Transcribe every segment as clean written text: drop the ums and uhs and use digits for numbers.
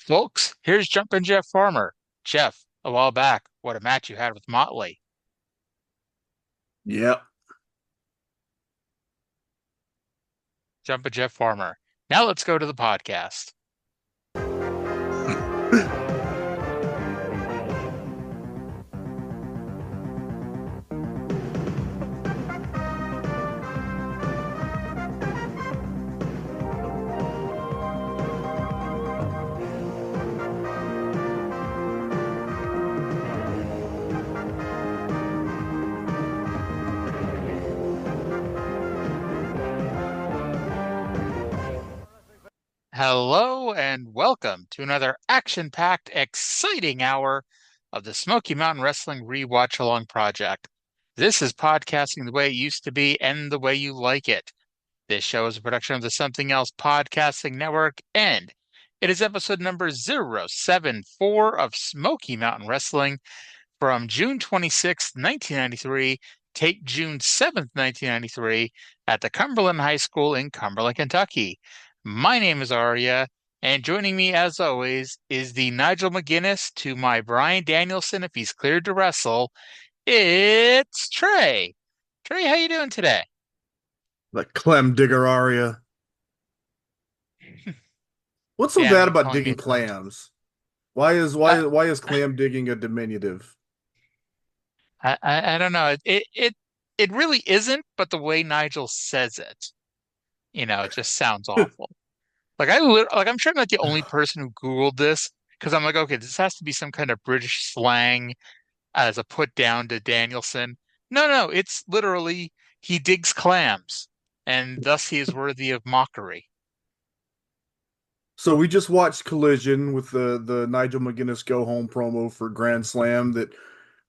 Folks, here's Jumpin' Jeff Farmer. Jeff, a while back, what a match you had with Motley. Yep. Jumpin' Jeff Farmer. Now let's go to the podcast. Hello and welcome to another action-packed, exciting hour of the Smoky Mountain Wrestling Rewatch Along Project. This is podcasting the way it used to be and the way you like it. This show is a production of the Something Else Podcasting Network, and it is episode number 074 of Smoky Mountain Wrestling from June 26th, 1993, take June 7th, 1993, at the Cumberland High School in Cumberland, Kentucky. My name is Arya, and joining me as always is the Nigel McGuinness to my Brian Danielson if he's cleared to wrestle. It's Trey. Trey, how you doing today? The Clem Digger Aria. What's so Damn, bad you about calling me digging a cunt. clams? Why is I, why why is clam digging a diminutive? I don't know. It really isn't, but the way Nigel says it, it just sounds awful. I'm sure I'm not the only person who Googled this because I'm like, okay, this has to be some kind of British slang as a put down to Danielson. No, no, it's literally he digs clams, and thus he is worthy of mockery. So we just watched Collision with the Nigel McGuinness go home promo for Grand Slam that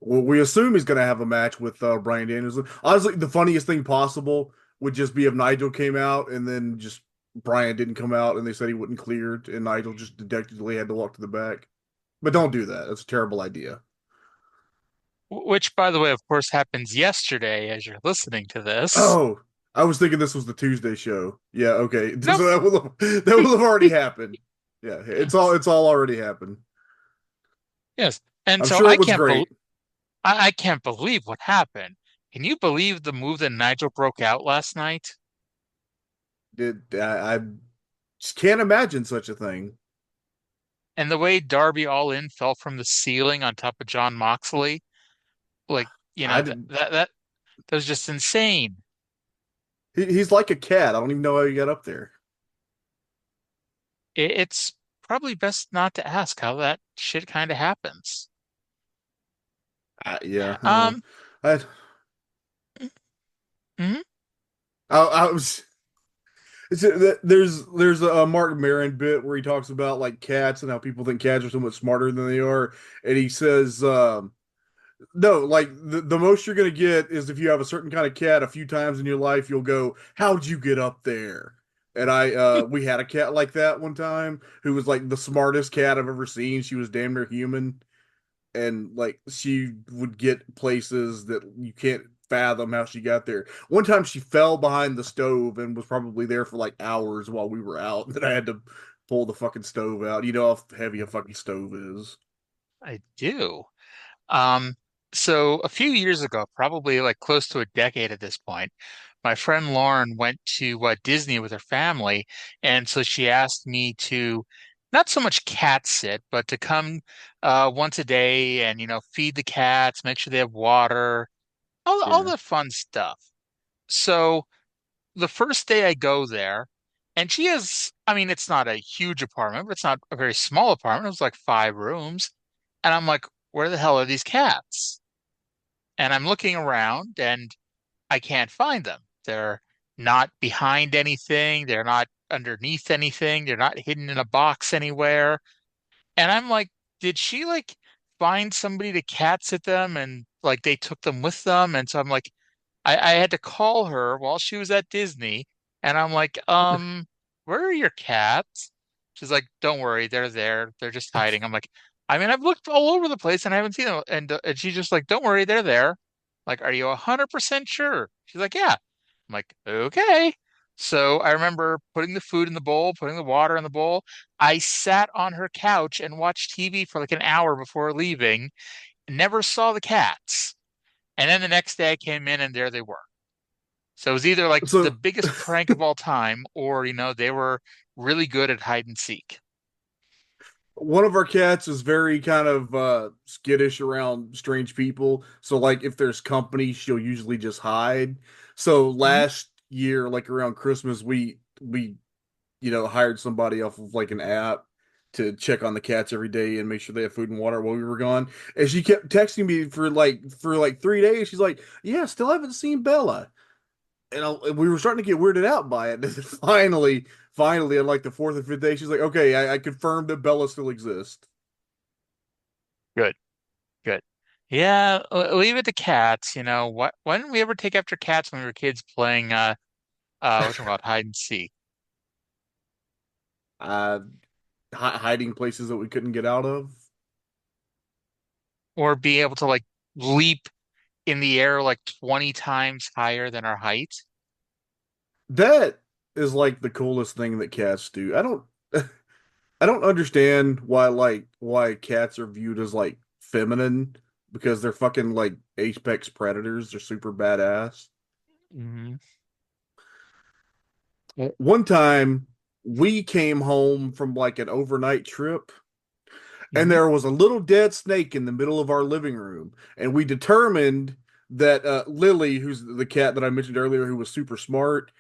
well, we assume he's going to have a match with Brian Danielson. Honestly, the funniest thing possible would just be if Nigel came out and then just Brian didn't come out and they said he wasn't cleared and Nigel just dejectedly had to walk to the back. But don't do that. That's a terrible idea. Which, by the way, of course, happens yesterday as you're listening to this. Oh, I was thinking this was the Tuesday show. Yeah, okay. Nope. So that will have already happened. Yeah, it's all already happened. Yes. And I'm so sure it was great. I can't believe what happened. Can you believe the move that Nigel broke out last night? I just can't imagine such a thing. And the way Darby All In fell from the ceiling on top of John Moxley, like, I did. that was just insane. He's like a cat. I don't even know how he got up there. It's probably best not to ask how that shit kind of happens. Yeah. Um, I, mhm. I was. There's a Mark Maron bit where he talks about like cats and how people think cats are so much smarter than they are, and he says, no, like the most you're gonna get is if you have a certain kind of cat a few times in your life, you'll go, "How'd you get up there?" And we had a cat like that one time who was like the smartest cat I've ever seen. She was damn near human, and like she would get places that you can't fathom how she got there. One time she fell behind the stove and was probably there for like hours while we were out. Then I had to pull the fucking stove out. You know how heavy a fucking stove is. I do. Um, so a few years ago, probably like close to a decade at this point, my friend Lauren went to Disney with her family, and so she asked me to not so much cat sit, but to come once a day and feed the cats, make sure they have water, all Yeah. the fun stuff. So the first day I go there, and she has, I mean, it's not a huge apartment, but it's not a very small apartment. It was like 5 rooms. And I'm like, where the hell are these cats? And I'm looking around and I can't find them. They're not behind anything. They're not underneath anything. They're not hidden in a box anywhere. And I'm like, did she like find somebody to cat sit them and like they took them with them? And so I'm like, I had to call her while she was at Disney, and I'm like, where are your cats? She's like, don't worry, they're there. They're just hiding. I'm like, I mean, I've looked all over the place and I haven't seen them. And she's just like, don't worry, they're there. Like, are you 100% sure? She's like, yeah. I'm like, okay. So I remember putting the food in the bowl, putting the water in the bowl. I sat on her couch and watched TV for like an hour before leaving, never saw the cats. And then the next day I came in and there they were. So it was either like the So biggest prank of all time, or, they were really good at hide and seek. one of our cats is very kind of skittish around strange people. So like if there's company, she'll usually just hide. So Mhm. last year, like around Christmas, we hired somebody off of like an app to check on the cats every day and make sure they have food and water while we were gone. And she kept texting me for like 3 days. She's like, "Yeah, still haven't seen Bella." And we were starting to get weirded out by it. And finally, on like the fourth or fifth day, she's like, "Okay, I confirmed that Bella still exists." Good, good. Yeah, leave it to cats. Why didn't we ever take after cats when we were kids playing whatchamacallit, hide and seek? Uh, Hiding places that we couldn't get out of. Or be able to like leap in the air like 20 times higher than our height? That is like the coolest thing that cats do. I don't understand why cats are viewed as like feminine because they're fucking like apex predators. They're super badass. Hmm. One time we came home from like an overnight trip and Hmm. there was a little dead snake in the middle of our living room and we determined that Lily, who's the cat that I mentioned earlier who was super smart,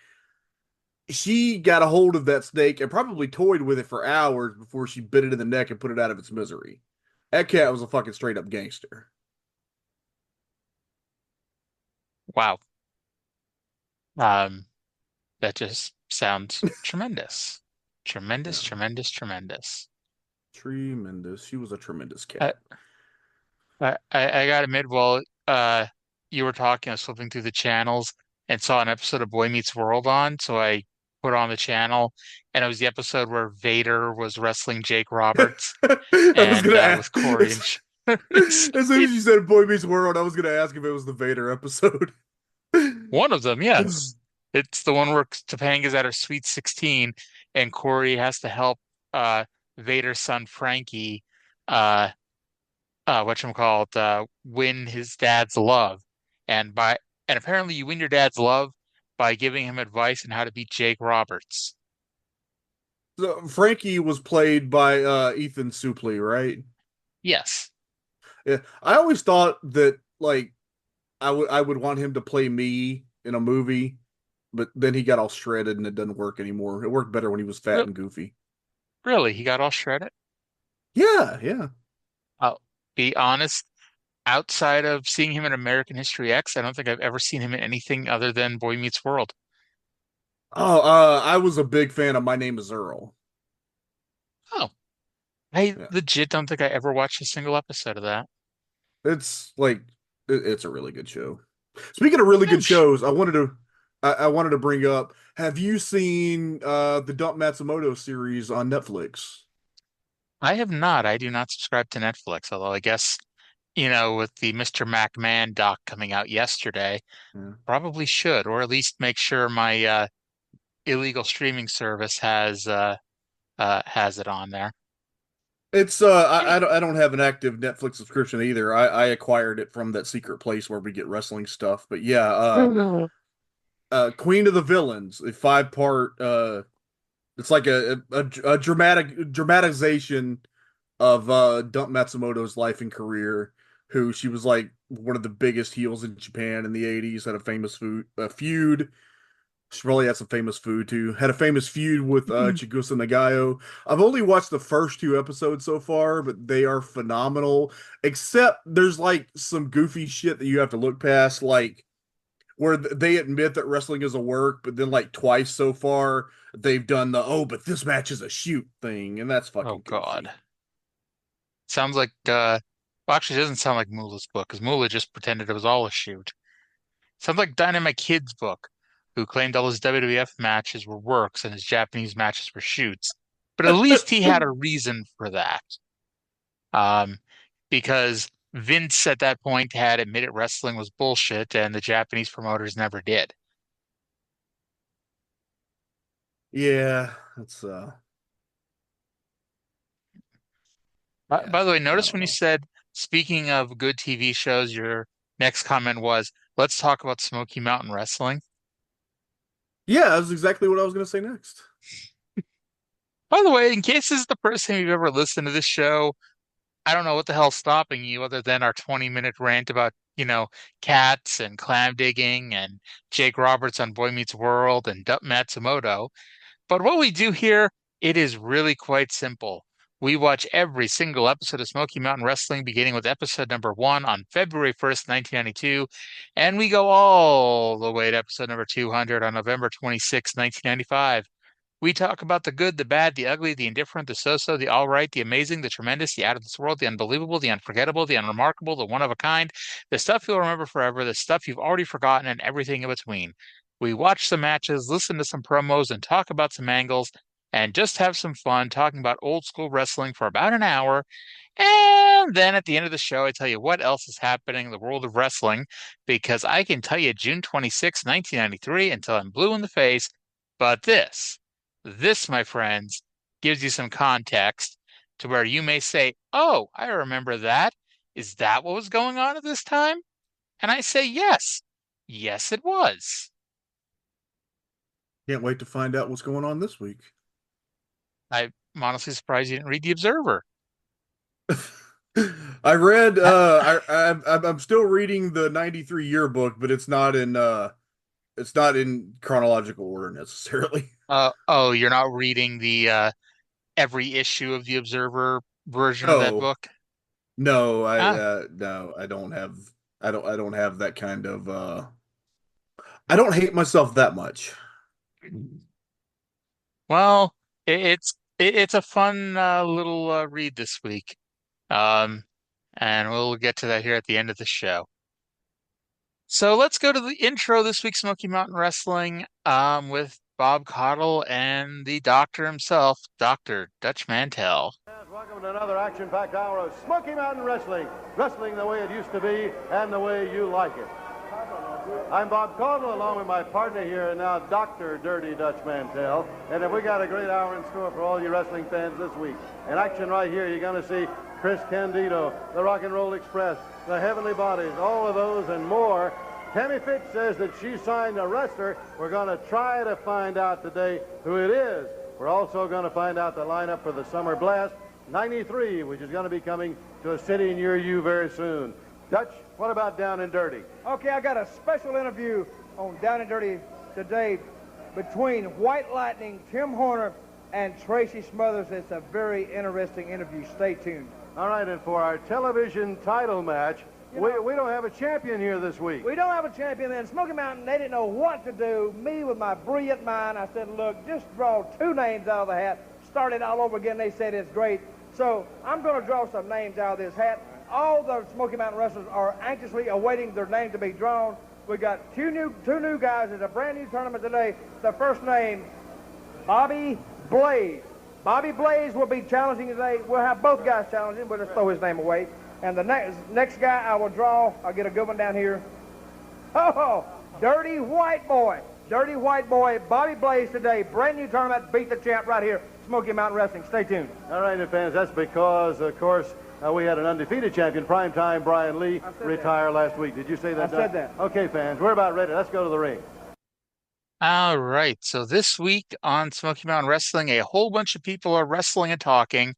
she got a hold of that snake and probably toyed with it for hours before she bit it in the neck and put it out of its misery. That cat was a fucking straight up gangster. Wow. Um, that just sounds tremendous. Tremendous, Yeah. tremendous, tremendous. Tremendous. She was a tremendous I, cat. I gotta admit, while you were talking, I was flipping through the channels and saw an episode of Boy Meets World on, so I put on the channel, and it was the episode where Vader was wrestling Jake Roberts, I was and gonna ask, with Corey and as soon as you said Boy Meets World, I was gonna ask if it was the Vader episode. one of them, yes. It's the one where Topanga's at her Sweet 16 and Corey has to help uh Vader's son Frankie uh whatchamacallit, win his dad's love. And apparently you win your dad's love by giving him advice on how to beat Jake Roberts. So Frankie was played by Ethan Suplee, right? Yes. Yeah. I always thought that like I would want him to play me in a movie, but then he got all shredded and it doesn't work anymore. It worked better when he was fat Re- and goofy. Really, he got all shredded? Yeah, yeah. I'll be honest, outside of seeing him in American History X, I don't think I've ever seen him in anything other than Boy Meets World. Oh, I was a big fan of My Name Is Earl. Oh, I Yeah. legit don't think I ever watched a single episode of that. It's like it's a really good show. Speaking of really Oh, good shows, I wanted to bring up, have you seen the Dump Matsumoto series on Netflix? I have not. I do not subscribe to Netflix, although I guess, with the Mr. McMahon doc coming out yesterday, Yeah. probably should, or at least make sure my illegal streaming service has it on there. It's Hey. I don't have an active Netflix subscription either. I acquired it from that secret place where we get wrestling stuff. But yeah, Mhm. Queen of the Villains, a 5 part it's like a dramatization of Dump Matsumoto's life and career, who she was like one of the biggest heels in Japan in the 80s, had a famous feud. She probably had some famous food too. Had a famous feud with Chigusa Nagayo. I've only watched the first 2 episodes so far, but they are phenomenal. Except there's like some goofy shit that you have to look past, like where they admit that wrestling is a work, but then like twice so far they've done the "oh, but this match is a shoot" thing, and that's Oh fucking God. goofy. Sounds like well, actually it doesn't sound like Moolah's book, because Moolah just pretended it was all a shoot. Sounds like Dynamite Kid's book, who claimed all his WWF matches were works and his Japanese matches were shoots. But at least he had a reason for that. Um, because Vince at that point had admitted wrestling was bullshit and the Japanese promoters never did. Yeah, yeah, By the way, I notice don't when you know. said, speaking of good TV shows, your next comment was, let's talk about Smoky Mountain Wrestling. Yeah, that's exactly what I was gonna say next. By the way, in case this is the first time you've ever listened to this show, I don't know what the hell's stopping you other than our 20-minute rant about, cats and clam digging and Jake Roberts on Boy Meets World and Matsumoto. But what we do here, it is really quite simple. We watch every single episode of Smoky Mountain Wrestling, beginning with episode number one on February 1st, 1992, and we go all the way to episode number 200 on November 26th, 1995. We talk about the good, the bad, the ugly, the indifferent, the so-so, the all right, the amazing, the tremendous, the out of this world, the unbelievable, the unforgettable, the unremarkable, the one of a kind, the stuff you'll remember forever, the stuff you've already forgotten, and everything in between. We watch some matches, listen to some promos, and talk about some angles, and just have some fun talking about old school wrestling for about an hour. And then at the end of the show, I tell you what else is happening in the world of wrestling, because I can tell you June 26th, 1993, until I'm blue in the face. But this, my friends, gives you some context to where you may say, "Oh, I remember that. Is that what was going on at this time?" And I say, "Yes. Yes, it was." Can't wait to find out what's going on this week. I'm honestly surprised you didn't read The Observer. I read Ha- I'm still reading the 93 yearbook, but it's not in chronological order necessarily. oh, you're not reading the every issue of The Observer version of that No. book? No, Ah, no, I don't have that kind of I don't hate myself that much. well, it's a fun little read this week. Um, and we'll get to that here at the end of the show. So let's go to the intro this week, Smoky Mountain Wrestling, with Bob Caudle and the doctor himself, Dr. Dutch Mantel. Welcome to another action-packed hour of Smoky Mountain Wrestling. Wrestling the way it used to be and the way you like it. I'm Bob Caudle along with my partner here now, Dr. Dirty Dutch Mantel. And we got a great hour in store for all you wrestling fans this week. In action right here, you're going to see Chris Candido, the Rock and Roll Express, the Heavenly Bodies, all of those and more. Tammy Fytch says that she signed a wrestler. We're going to try to find out today who it is. We're also going to find out the lineup for the Summer Blast 93, which is going to be coming to a city near you very soon. Dutch, what about Down and Dirty? Okay, I got a special interview on Down and Dirty today between White Lightning, Tim Horner, and Tracy Smothers. It's a very interesting interview. Stay tuned. All right, and for our television title match, we don't have a champion here this week. We don't have a champion then. Smoky Mountain, they didn't know what to do. Me, with my brilliant mind, I said, look, just draw two names out of the hat. Start it all over again. They said it's great. So I'm going to draw some names out of this hat. All the Smoky Mountain wrestlers are anxiously awaiting their name to be drawn. We got two new guys. It's a brand new tournament today. The first name, Bobby Blaze. Bobby Blaze will be challenging today. We'll have both guys challenging. We'll just throw his name away. And the next guy I will draw, I'll get a good one down here. Oh, Dirty White Boy. Dirty White Boy, Bobby Blaze today. Brand new tournament. Beat the champ right here. Smoky Mountain Wrestling. Stay tuned. All right, and fans, that's because, of course, we had an undefeated champion, Primetime Brian Lee, retire last week. Did you say that? I said that. Okay, fans, we're about ready. Let's go to the ring. All right, so this week on Smoky Mountain Wrestling, a whole bunch of people are wrestling and talking,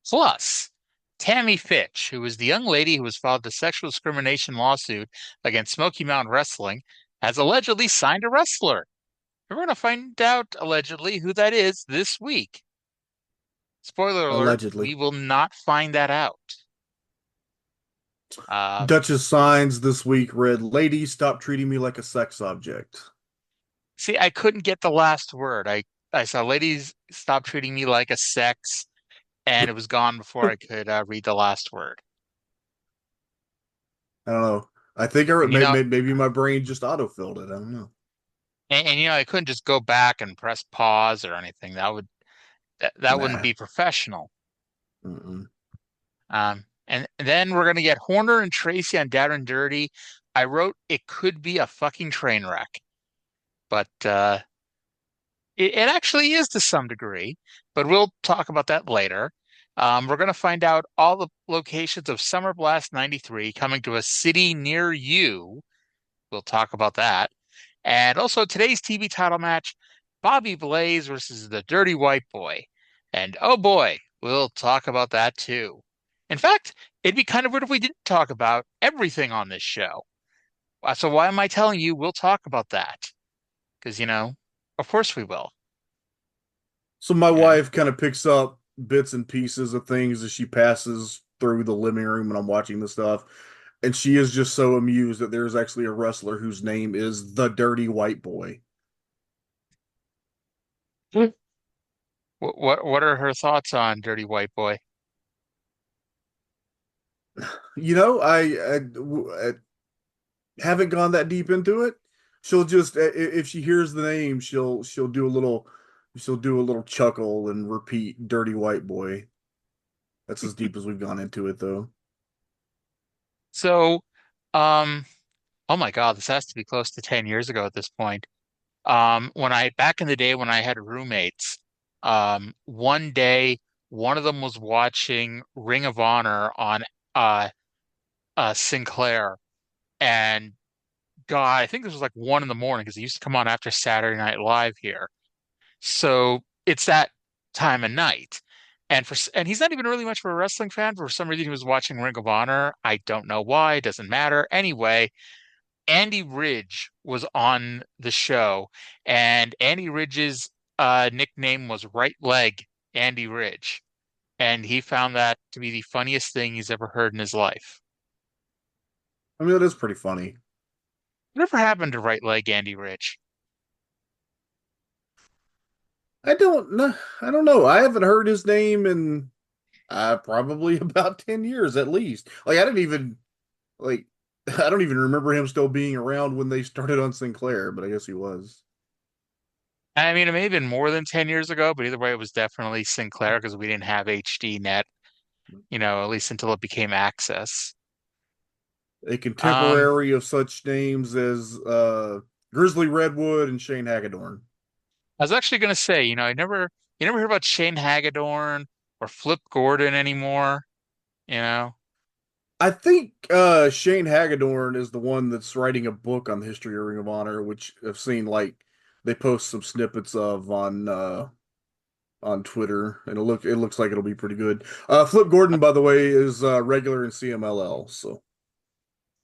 plus Tammy Fytch, who was the young lady who was filed a sexual discrimination lawsuit against Smoky Mountain Wrestling, has allegedly signed a wrestler. We're going to find out, allegedly, who that is this week. Spoiler alert, Allegedly. we will not find that out. Um, Dutch's signs this week read, "Ladies, stop treating me like a sex object." See, I couldn't get the last word. I saw ladies stop treating me like a sex, and it was gone before I could read the last word. I don't know. I think And you know, maybe my brain just autofilled it. I don't know. I couldn't just go back and press pause or anything. That wouldn't Nah. be professional. Mm-mm. And then we're gonna get Horner and Tracy on Down and Dirty. I wrote it could be a fucking train wreck, but It actually is to some degree, but we'll talk about that later. We're going to find out all the locations of Summer Blast 93 coming to a city near you. We'll talk about that. And also today's TV title match, Bobby Blaze versus the Dirty White Boy. And oh boy, we'll talk about that too. In fact, it'd be kind of weird if we didn't talk about everything on this show. So why am I telling you we'll talk about that? Because, of course we will. So my Yeah. wife kind of picks up bits and pieces of things as she passes through the living room when I'm watching the stuff. And she is just so amused that there's actually a wrestler whose name is the Dirty White Boy. What are her thoughts on Dirty White Boy? You know, I haven't gone that deep into it. She'll just if she hears the name, she'll do a little chuckle and repeat "Dirty White Boy." That's as deep as we've gone into it, though. So, oh my God, this has to be close to 10 years ago at this point. Back in the day when I had roommates, one day one of them was watching Ring of Honor on uh Sinclair, and God, I think this was like 1 in the morning because it used to come on after Saturday Night Live here. So it's that time of night. And he's not even really much of a wrestling fan. For some reason, he was watching Ring of Honor. I don't know why. It doesn't matter. Anyway, Andy Ridge was on the show, and Andy Ridge's nickname was Right Leg Andy Ridge, and he found that to be the funniest thing he's ever heard in his life. I mean, that is pretty funny. Whatever happened to Right Leg Andy Ridge? I don't know. I don't know. I haven't heard his name in probably about 10 years at least. Like I didn't even like I don't even remember him still being around when they started on Sinclair, but I guess he was. I mean, it may have been more than 10 years ago, but either way, it was definitely Sinclair because we didn't have HD net, at least until it became Access. A Um, contemporary of such names as Grizzly Redwood and Shane Hagedorn. I was actually going to say, you never hear about Shane Hagedorn or Flip Gordon anymore, you know? I think Shane Hagedorn is the one that's writing a book on the history of Ring of Honor, which I've seen like they post some snippets of on Twitter, and it looks like it'll be pretty good. Flip Gordon, by the way, is regular in CMLL, so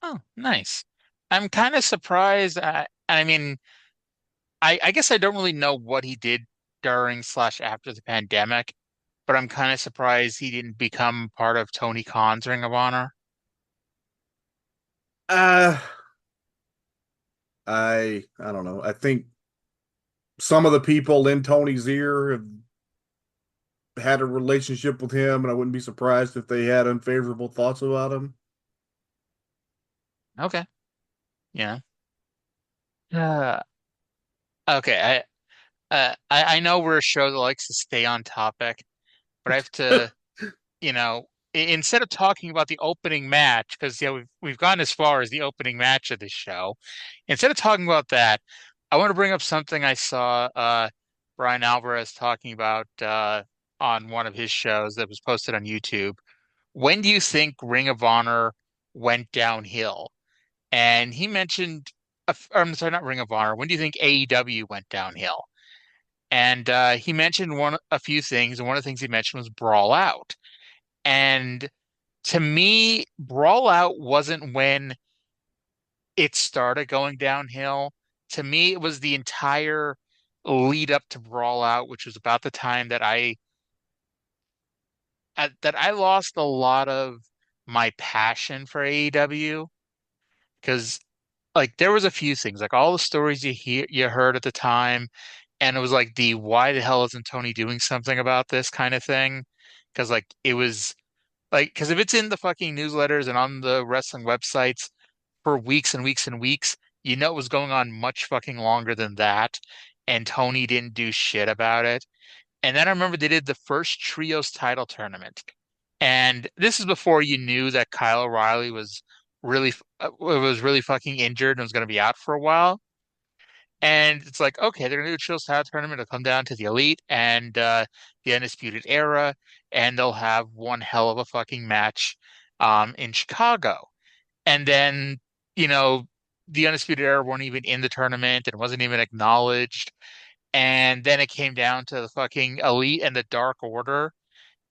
Oh, nice. I'm kind of surprised. I mean, I guess I don't really know what he did during slash after the pandemic, but I'm kind of surprised he didn't become part of Tony Khan's Ring of Honor. uh, I don't know. I think some of the people in Tony's ear have had a relationship with him, and I wouldn't be surprised if they had unfavorable thoughts about him. Okay. Yeah. Uh, okay. I know we're a show that likes to stay on topic, but I have to, instead of talking about the opening match, because we've gone as far as the opening match of this show. Instead of talking about that, I want to bring up something I saw Brian Alvarez talking about on one of his shows that was posted on YouTube. When do you think Ring of Honor went downhill? And he mentioned, I'm sorry, not Ring of Honor. When do you think AEW went downhill? And he mentioned a few things, and one of the things he mentioned was Brawl Out. And to me, Brawl Out wasn't when it started going downhill. To me, it was the entire lead up to Brawl Out, which was about the time that I lost a lot of my passion for AEW because like there was a few things, like all the stories you heard at the time, and it was like the why the hell isn't Tony doing something about this kind of thing? Because like it was like because if it's in the fucking newsletters and on the wrestling websites for weeks and weeks and weeks, it was going on much fucking longer than that, and Tony didn't do shit about it. And then I remember they did the first trios title tournament. And this is before you knew that Kyle O'Reilly was really fucking injured and was going to be out for a while. And it's like, okay, they're gonna do a Trios title tournament. It'll come down to the Elite and the Undisputed Era, and they'll have one hell of a fucking match in Chicago. And then, you know, the Undisputed Era weren't even in the tournament and wasn't even acknowledged. And then it came down to the fucking Elite and the Dark Order.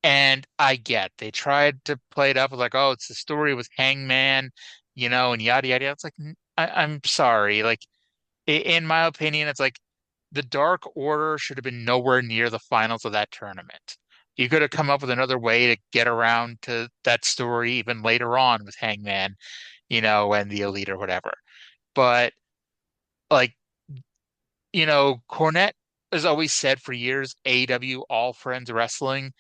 And I get they tried to play it up with like, oh, it's the story with Hangman, and yada yada. It's like I'm sorry, like in my opinion, it's like the Dark Order should have been nowhere near the finals of that tournament. You could have come up with another way to get around to that story even later on with Hangman, and the Elite or whatever. But like, Cornette has always said for years, AEW All Friends Wrestling,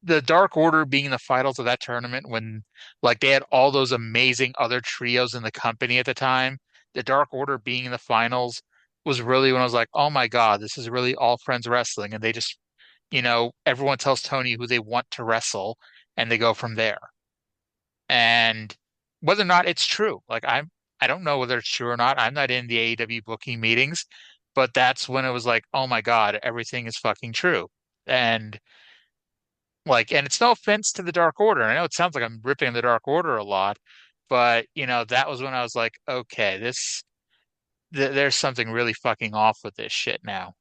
the Dark Order being in the finals of that tournament when like they had all those amazing other trios in the company at the time, the Dark Order being in the finals was really when I was like, oh my God, this is really all friends wrestling. And they just, everyone tells Tony who they want to wrestle and they go from there. And whether or not it's true, like I don't know whether it's true or not. I'm not in the AEW booking meetings, but that's when it was like, oh my God, everything is fucking true. And and it's no offense to the Dark Order. I know it sounds like I'm ripping the Dark Order a lot, but that was when I was like, okay, there's something really fucking off with this shit now.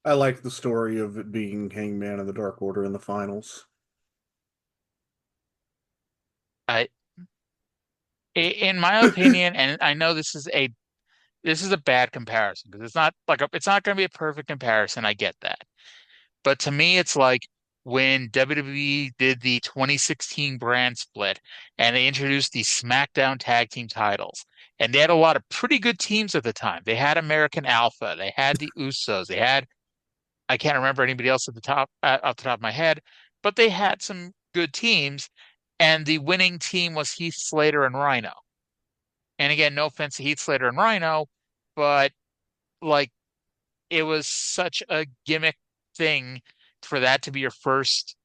I like the story of it being Hangman and the Dark Order in the finals. I, in my opinion, and I know this is a bad comparison because it's not going to be a perfect comparison. I get that. But to me, it's like when WWE did the 2016 brand split and they introduced the SmackDown tag team titles. And they had a lot of pretty good teams at the time. They had American Alpha, they had the Usos, I can't remember anybody else at the top, off the top of my head, but they had some good teams. And the winning team was Heath Slater and Rhino. And again, no offense to Heath Slater and Rhino, but like it was such a gimmick thing for that to be your first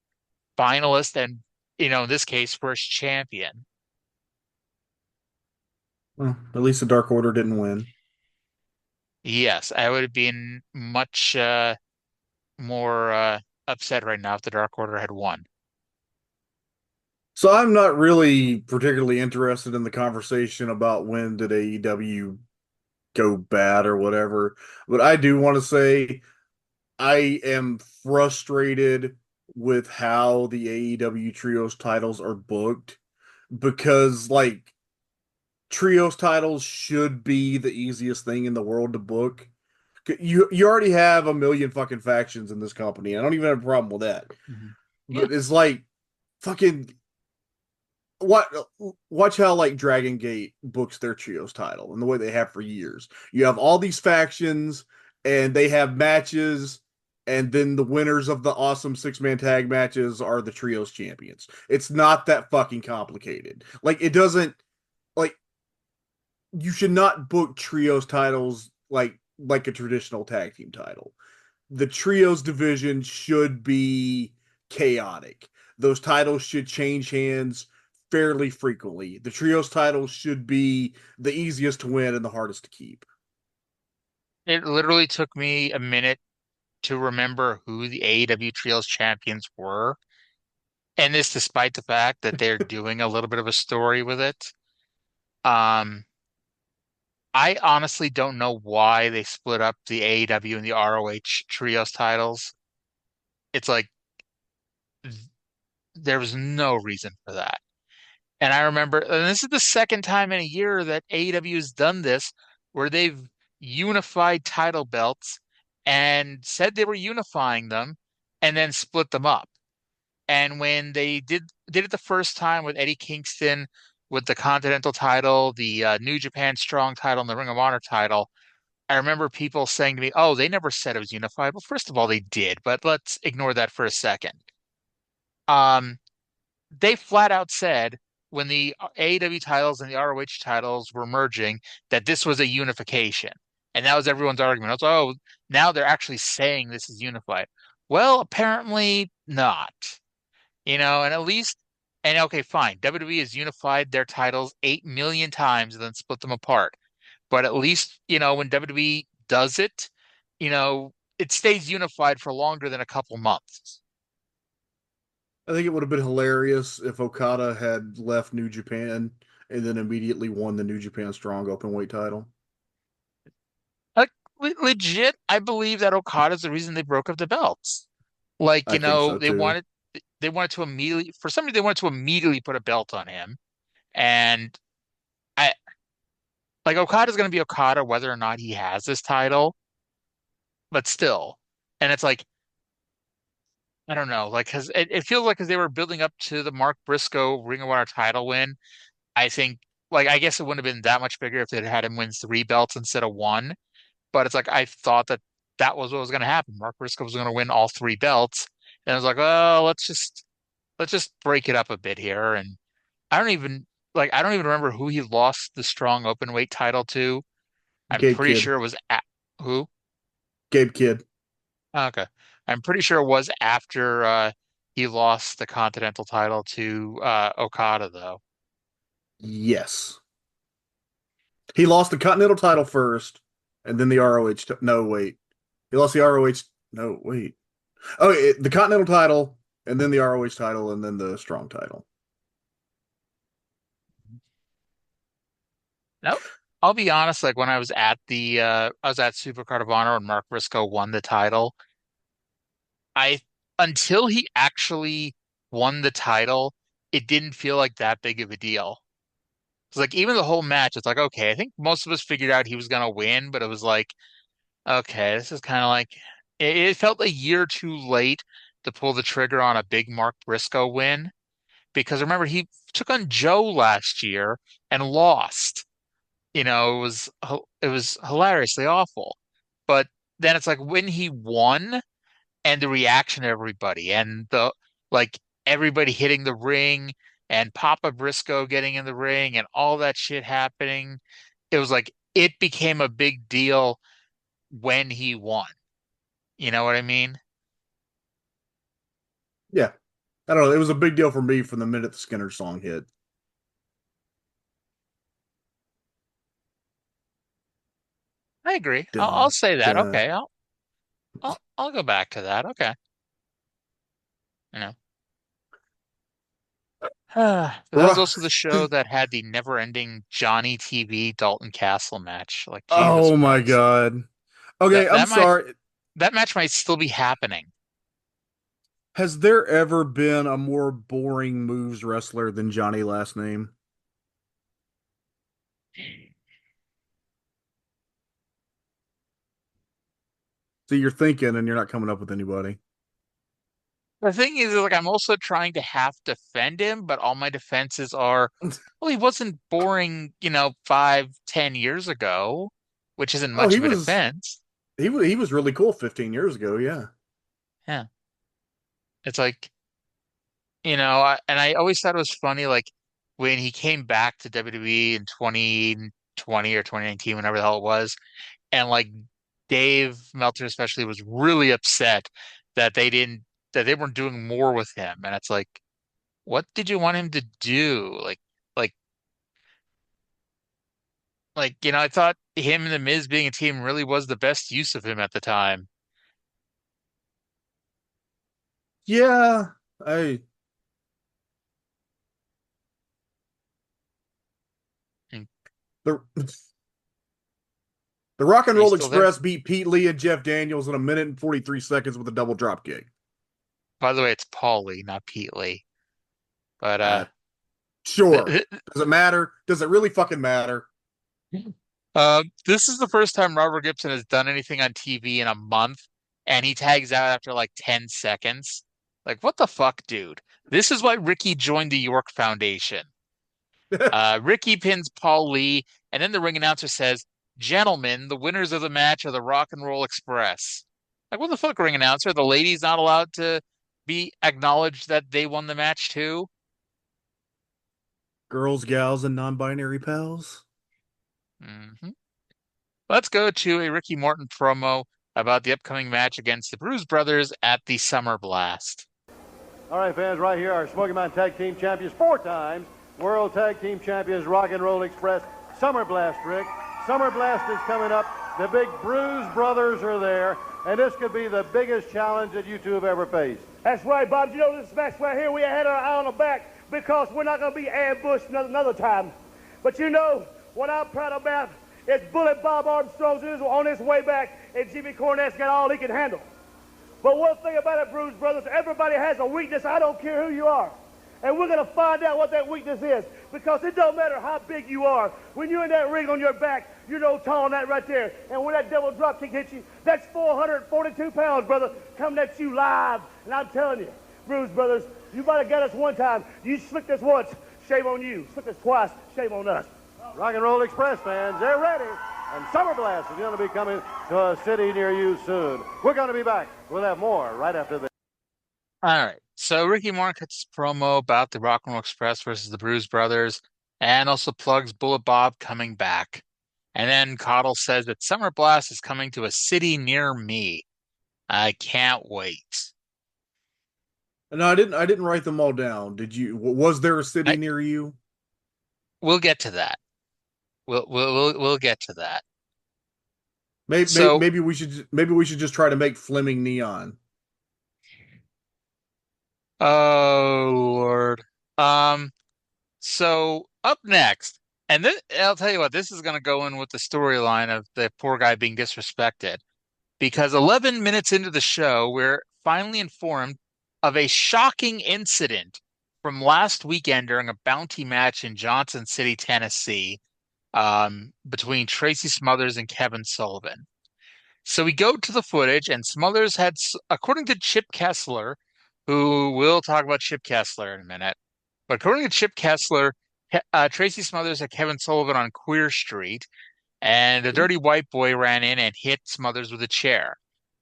finalist and, in this case, first champion. Well, at least the Dark Order didn't win. Yes, I would have been much more upset right now if the Dark Order had won. So I'm not really particularly interested in the conversation about when did AEW go bad or whatever, but I do want to say I am frustrated with how the AEW Trios titles are booked because like Trios titles should be the easiest thing in the world to book. You already have a million fucking factions in this company. I don't even have a problem with that. Mhm. Yeah, But it's like fucking what watch how like Dragon Gate books their trios title and the way they have for years. You have all these factions and they have matches, and then the winners of the awesome six-man tag matches are the trios champions. It's not that fucking complicated. Like it doesn't like you should not book trios titles like a traditional tag team title. The trios division should be chaotic. Those titles should change hands fairly frequently. The trios titles should be the easiest to win and the hardest to keep. it literally took me a minute to remember who the AEW Trios champions were. And this despite the fact that they're doing a little bit of a story with it. Um, I honestly don't know why they split up the AEW and the ROH Trios titles. It's like there was no reason for that. And I remember, and this is the second time in a year that AEW has done this, where they've unified title belts and said they were unifying them and then split them up. And when they did it the first time with Eddie Kingston with the Continental title, the New Japan Strong title, and the Ring of Honor title, I remember people saying to me, "Oh, they never said it was unified." Well, first of all, they did, but let's ignore that for a second. Um, they flat out said when the AEW titles and the ROH titles were merging that this was a unification. And that was everyone's argument. I was, oh, now they're actually saying this is unified. Well, apparently not. And at least, and okay, fine. WWE has unified their titles 8 million times and then split them apart. but at least, when WWE does it, it stays unified for longer than a couple months. I think it would have been hilarious if Okada had left New Japan and then immediately won the New Japan Strong Openweight title. Like legit, I believe that Okada's the reason they broke up the belts. Like, I think so too. they wanted to immediately for some reason they wanted to immediately put a belt on him. And I like Okada's gonna be Okada whether or not he has this title, but still. And it's like, I don't know, like because it feels like as they were building up to the Mark Briscoe Ring of Honor title win, I think like I guess it wouldn't have been that much bigger if they'd had him win three belts instead of one. But it's like I thought that that was what was going to happen. Mark Briscoe was going to win all three belts, and I was like, oh, let's just break it up a bit here. And I don't even remember who he lost the strong open weight title to. I'm Gabe pretty Kidd. sure it was who? Gabe Kidd. Okay, I'm pretty sure it was after he lost the Continental title to Okada, though. Yes. He lost the Continental title first, and then the ROH. No, wait. He lost the ROH. No, wait. Oh, the Continental title, and then the ROH title, and then the Strong title. No, I'll be honest. Like when I was at Supercard of Honor when Mark Briscoe won the title. I until he actually won the title, it didn't feel like that big of a deal. It's like even the whole match, it's like, okay, I think most of us figured out he was gonna win, but it was like, okay, this is kind of like it felt a year too late to pull the trigger on a big Mark Briscoe win. Because remember, he took on Joe last year and lost. It was hilariously awful. But then it's like when he won and the reaction of everybody and the like everybody hitting the ring and Papa Briscoe getting in the ring and all that shit happening. It was like it became a big deal when he won. You know what I mean? Yeah. I don't know. It was a big deal for me from the minute the Skinner song hit. I agree. I'll Dun, say that. dun. Okay. I'll go back to that. Okay. You know. That was Ru- also the show that had the never-ending Johnny TV Dalton Castle match. Like Jesus Oh my Christ. God. Okay, That I'm that might sorry. that match might still be happening. Has there ever been a more boring moves wrestler than Johnny last name? See, you're thinking and you're not coming up with anybody. The thing is, like, I'm also trying to half defend him, but all my defenses are, well, he wasn't boring, 5, 10 years ago, which isn't Oh, much of a defense. he was really cool 15 years ago, yeah. Yeah. It's like, and I always thought it was funny, like, when he came back to WWE in 2020 or 2019, whenever the hell it was, and like Dave Meltzer especially was really upset that that they weren't doing more with him. And it's like, what did you want him to do? Like, I thought him and the Miz being a team really was the best use of him at the time. Yeah, I And the the Rock and are you Roll still there? Express beat Pete Lee and Jeff Daniels in a minute and 43 seconds with a double drop kick. By the way, it's Paul Lee, not Pete Lee. But Uh, sure. Does it matter? Does it really fucking matter? this is the first time Robert Gibson has done anything on TV in a month, and he tags out after like 10 seconds. Like, what the fuck, dude? This is why Ricky joined the York Foundation. Ricky pins Paul Lee, and then the ring announcer says, "Gentlemen, the winners of the match are the Rock and Roll Express." Like, what the fuck, ring announcer? The ladies not allowed to be acknowledged that they won the match too? Girls, gals, and non-binary pals. hmm Let's go to a Ricky Morton promo about the upcoming match against the Bruise Brothers at the Summer Blast. All right, fans, right here, our Smoky Mountain Tag Team Champions, 4 times World Tag Team Champions, Rock and Roll Express, Summer Blast, Rick. Summer Blast is coming up. The big Bruise Brothers are there, and this could be the biggest challenge that you two have ever faced. That's right, Bob. You know, this match right here, we had our eye on the back because we're not going to be ambushed another time. But you know, what I'm proud about is Bullet Bob Armstrong's on his way back, and Jimmy Cornette's got all he can handle. But one thing about it, Bruise Brothers, everybody has a weakness. I don't care who you are. And we're going to find out what that weakness is, because it don't matter how big you are. When you're in that ring on your back, you're no tall on that right there. And when that double drop kick hits you, that's 442 pounds, brother, coming at you live. And I'm telling you, Bruise Brothers, you might have got us one time. You slicked us once, shame on you. Slicked us twice, shame on us. Rock and Roll Express fans, they're ready. And Summer Blast is going to be coming to a city near you soon. We're going to be back. We'll have more right after this. All right. So Ricky Morton cuts a promo about the Rock and Roll Express versus the Bruise Brothers, and also plugs Bullet Bob coming back. And then Caudle says that Summer Blast is coming to a city near me. I can't wait. No, I didn't. I didn't write them all down. Did you? Was there a city near you? We'll get to that. We'll get to that. Maybe we should just try to make Fleming neon. Oh Lord. So up next, and this, I'll tell you what, this is going to go in with the storyline of the poor guy being disrespected, because 11 minutes into the show, we're finally informed of a shocking incident from last weekend during a bounty match in Johnson City, Tennessee, between Tracy Smothers and Kevin Sullivan. So we go to the footage, and Smothers had, according to Chip Kessler, who we'll talk about Chip Kessler in a minute, but according to Chip Kessler, Tracy Smothers had Kevin Sullivan on Queer Street, and a dirty white boy ran in and hit Smothers with a chair.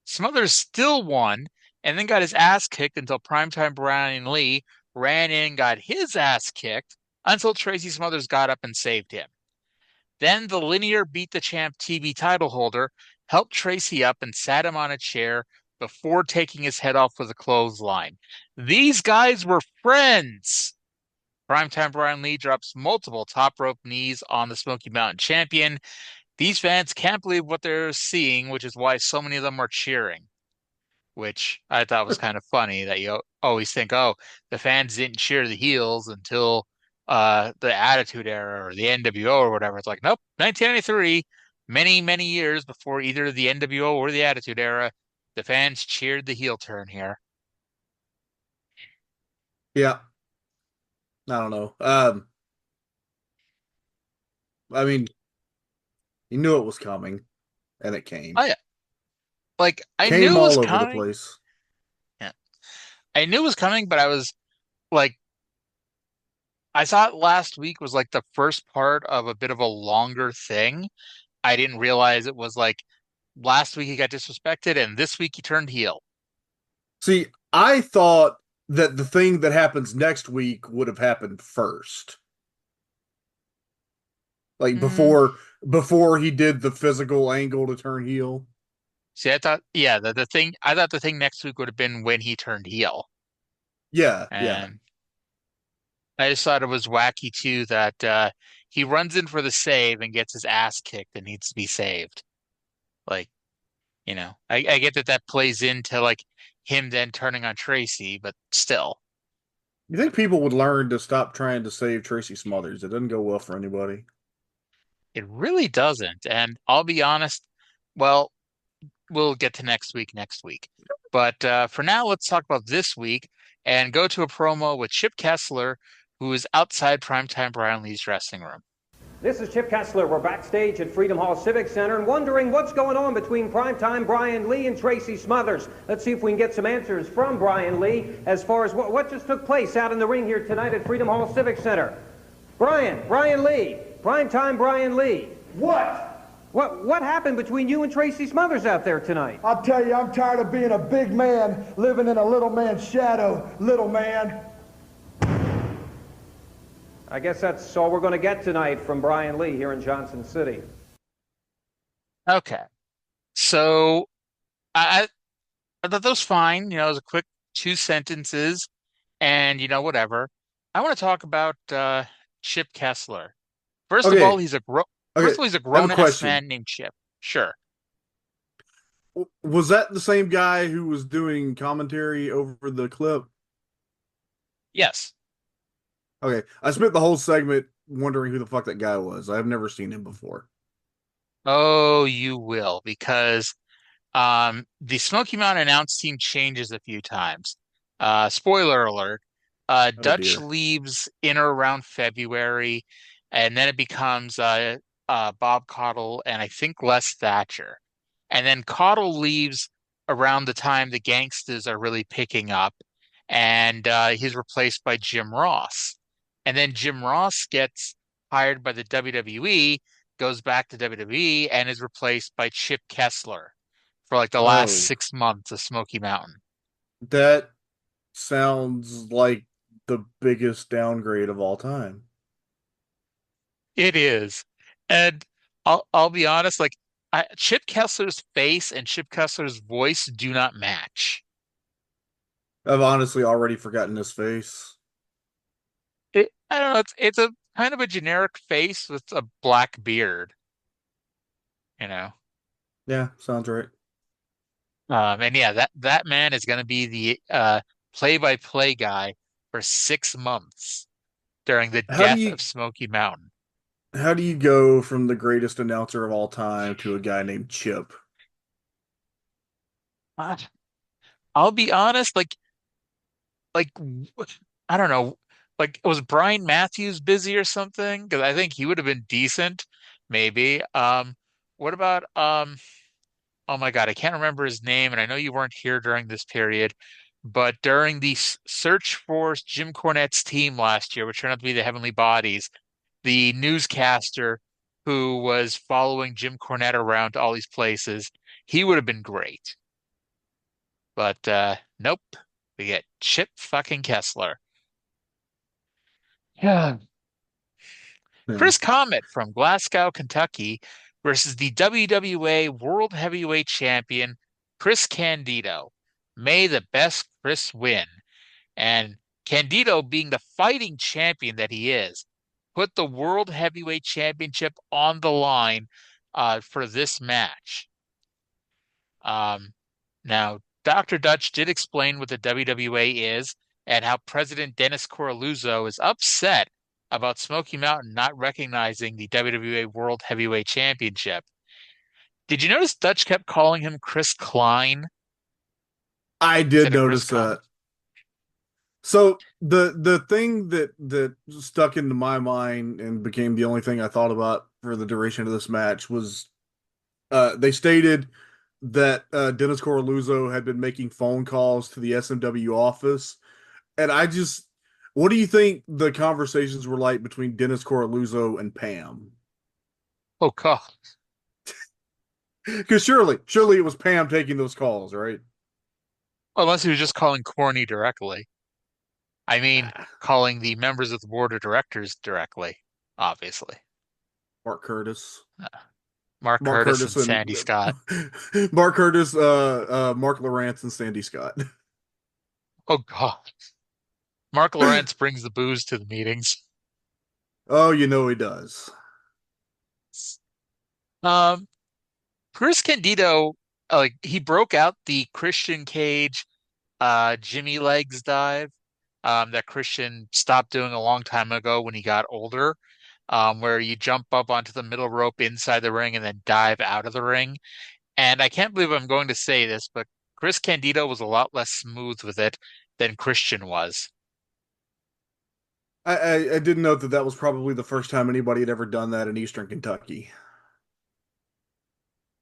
Smothers still won, and then got his ass kicked until Primetime Brian Lee ran in and got his ass kicked until Tracy Smothers got up and saved him. Then the Linear Beat the Champ TV title holder helped Tracy up and sat him on a chair before taking his head off with a clothesline. These guys were friends. Primetime Brian Lee drops multiple top rope knees on the Smoky Mountain champion. These fans can't believe what they're seeing, which is why so many of them are cheering, which I thought was kind of funny that you always think, oh, the fans didn't cheer the heels until the Attitude Era or the NWO or whatever. It's like, nope, 1993, many years before either the NWO or the Attitude Era, the fans cheered the heel turn here. Yeah. I don't know. I mean, you knew it was coming, and it came. Oh yeah, like I Came knew it was all over coming. the place. Yeah, I knew it was coming, but I was like, I thought last week was like the first part of a bit of a longer thing. I didn't realize it was like last week he got disrespected, and this week he turned heel. See, I thought that the thing that happens next week would have happened first. Like before he did the physical angle to turn heel. See, I thought, yeah, I thought the thing next week would have been when he turned heel. Yeah, yeah. And I just thought it was wacky too that he runs in for the save and gets his ass kicked and needs to be saved. Like, I get that plays into like him then turning on Tracy, but still. You think people would learn to stop trying to save Tracy Smothers? It doesn't go well for anybody. It really doesn't. And I'll be honest, well, we'll get to next week. But for now, let's talk about this week and go to a promo with Chip Kessler, who is outside Primetime Brian Lee's dressing room. This is Chip Kessler. We're backstage at Freedom Hall Civic Center and wondering what's going on between Primetime Brian Lee and Tracy Smothers. Let's see if we can get some answers from Brian Lee as far as what just took place out in the ring here tonight at Freedom Hall Civic Center. Brian Lee, Primetime Brian Lee. What? What happened between you and Tracy Smothers out there tonight? I'll tell you, I'm tired of being a big man living in a little man's shadow, little man. I guess that's all we're going to get tonight from Brian Lee here in Johnson City. Okay. So I thought that was fine. It was a quick 2 sentences and, whatever. I want to talk about Chip Kessler. First of all, he's a Okay, First of all, he's a I have a grown-ass question. man named Chip. Sure. Was that the same guy who was doing commentary over the clip? Yes. Okay, I spent the whole segment wondering who the fuck that guy was. I've never seen him before. Oh, you will, because the Smoky Mountain announce team changes a few times. Spoiler alert. Oh Dutch dear. leaves in or around February, and then it becomes Bob Caudle and I think Les Thatcher. And then Caudle leaves around the time the gangsters are really picking up, and he's replaced by Jim Ross. And then Jim Ross gets hired by the WWE, goes back to WWE, and is replaced by Chip Kessler for like the last Oh, 6 months of Smoky Mountain. that sounds like the biggest downgrade of all time. It is. And I'll be honest, like Chip Kessler's face and Chip Kessler's voice do not match. I've honestly already forgotten his face. I don't know, it's a kind of a generic face with a black beard, you know. Yeah, sounds right. And yeah, that man is going to be the play-by-play guy for 6 months during the How do death you of Smoky Mountain. how do you go from the greatest announcer of all time to a guy named Chip? What? I'll be honest, like I don't know, like was Brian Matthews busy or something? Because I think he would have been decent, maybe. What about oh my God, I can't remember his name, and I know you weren't here during this period, but during the search for Jim Cornette's team last year, which turned out to be the Heavenly Bodies, the newscaster who was following Jim Cornette around to all these places, he would have been great. But nope, we get Chip fucking Kessler. Yeah. Yeah. Chris Comet from Glasgow, Kentucky versus the WWA World Heavyweight Champion, Chris Candido. May the best Chris win. And Candido, being the fighting champion that he is, put the World Heavyweight Championship on the line for this match. Um, Now, Dr. Dutch did explain what the WWA is and how President Dennis Coralluzzo is upset about Smoky Mountain not recognizing the WWA World Heavyweight Championship. Did you notice Dutch kept calling him Chris Klein I did instead of Chris notice Comet? that. So the thing that stuck into my mind and became the only thing I thought about for the duration of this match was they stated that Dennis Coralluzzo had been making phone calls to the SMW office, and what do you think the conversations were like between Dennis Coralluzzo and Pam? Oh, God. Because surely it was Pam taking those calls, right? Unless he was just calling Corny directly. I mean, Ah, calling the members of the board of directors directly, obviously. Mark Curtis. Uh, Mark Mark Curtis Curtis and and Sandy Scott. Mark Curtis, Mark Lawrence and Sandy Scott. Oh, God. Mark Lawrence brings the booze to the meetings. Oh, you know he does. Um, Chris Candido, like he broke out the Christian Cage, Jimmy Legs dive, that Christian stopped doing a long time ago when he got older, where you jump up onto the middle rope inside the ring and then dive out of the ring. And I can't believe I'm going to say this, but Chris Candido was a lot less smooth with it than Christian was. I did note that that was probably the first time anybody had ever done that in Eastern Kentucky.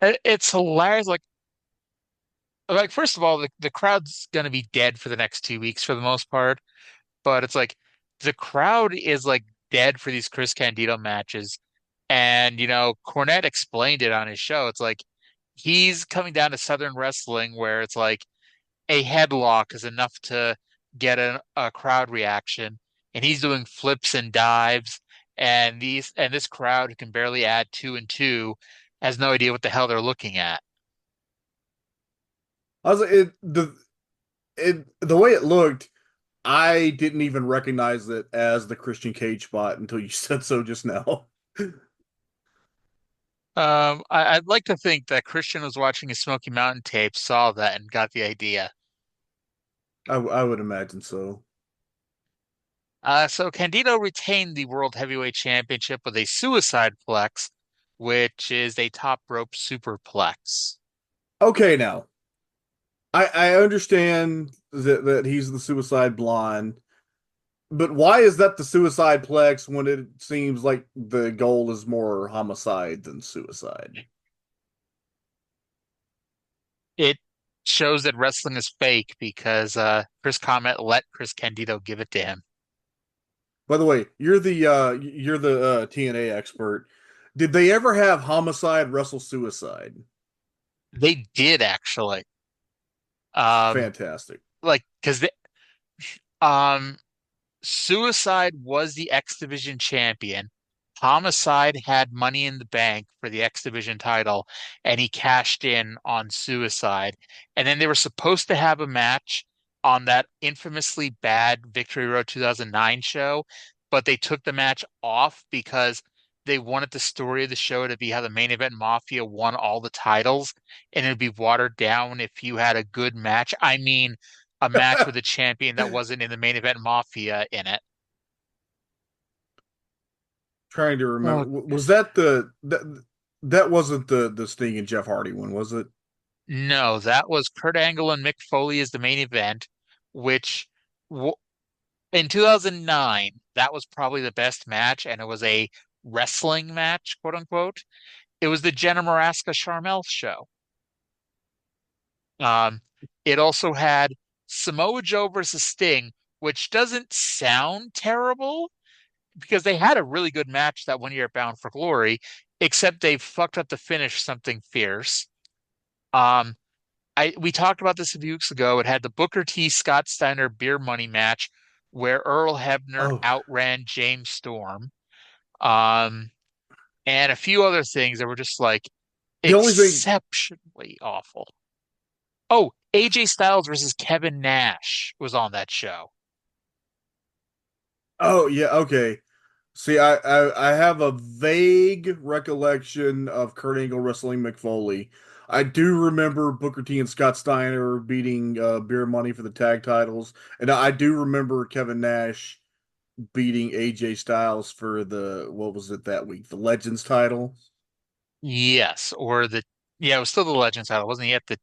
It's hilarious. Like first of all, the crowd's gonna be dead for the next 2 weeks for the most part. But it's like the crowd is like dead for these Chris Candido matches. And, Cornette explained it on his show. It's like he's coming down to Southern Wrestling where it's like a headlock is enough to get a crowd reaction. And he's doing flips and dives. And this crowd who can barely add two and two has no idea what the hell they're looking at. I was like, the way it looked, I didn't even recognize it as the Christian Cage spot until you said so just now. I'd like to think that Christian was watching his Smoky Mountain tape, saw that, and got the idea. I would imagine so. So Candido retained the World Heavyweight Championship with a suicide plex, which is a top rope superplex. Okay, now I understand that he's the suicide blonde, but why is that the suicide plex when it seems like the goal is more homicide than suicide? It shows that wrestling is fake because Chris Comet let Chris Candido give it to him. By the way, you're the TNA expert. Did they ever have homicide wrestle suicide? They did actually. Um, Fantastic. like because um Suicide was the X Division champion. Homicide had Money in the Bank for the X Division title, and he cashed in on Suicide. And then they were supposed to have a match on that infamously bad Victory Road 2009 show, but they took the match off because they wanted the story of the show to be how the main event Mafia won all the titles, and it'd be watered down if you had a good match. I mean, a match with a champion that wasn't in the main event Mafia in it. Trying to remember, Oh, was that that wasn't the Sting and Jeff Hardy one, was it? no, that was Kurt Angle and Mick Foley as the main event, which w in 2009, that was probably the best match, and it was a wrestling match, quote unquote. It was the Jenna Maraska Sharmell show. Um, it also had Samoa Joe versus Sting, which doesn't sound terrible because they had a really good match that one year at Bound for Glory, except they fucked up the finish something fierce. Um, we talked about this a few weeks ago. It had the Booker T Scott Steiner beer money match where Earl Hebner Oh, outran James Storm. Um, and a few other things that were just like the only thing. exceptionally awful. Oh, AJ Styles versus Kevin Nash was on that show. Oh yeah, okay. See, I have a vague recollection of Kurt Angle wrestling Mick Foley. I do remember Booker T and Scott Steiner beating Beer Money for the tag titles, and I do remember Kevin Nash beating AJ Styles for the what was it that week? The Legends title. Yes, or the yeah, it was still the Legends title. It wasn't yet the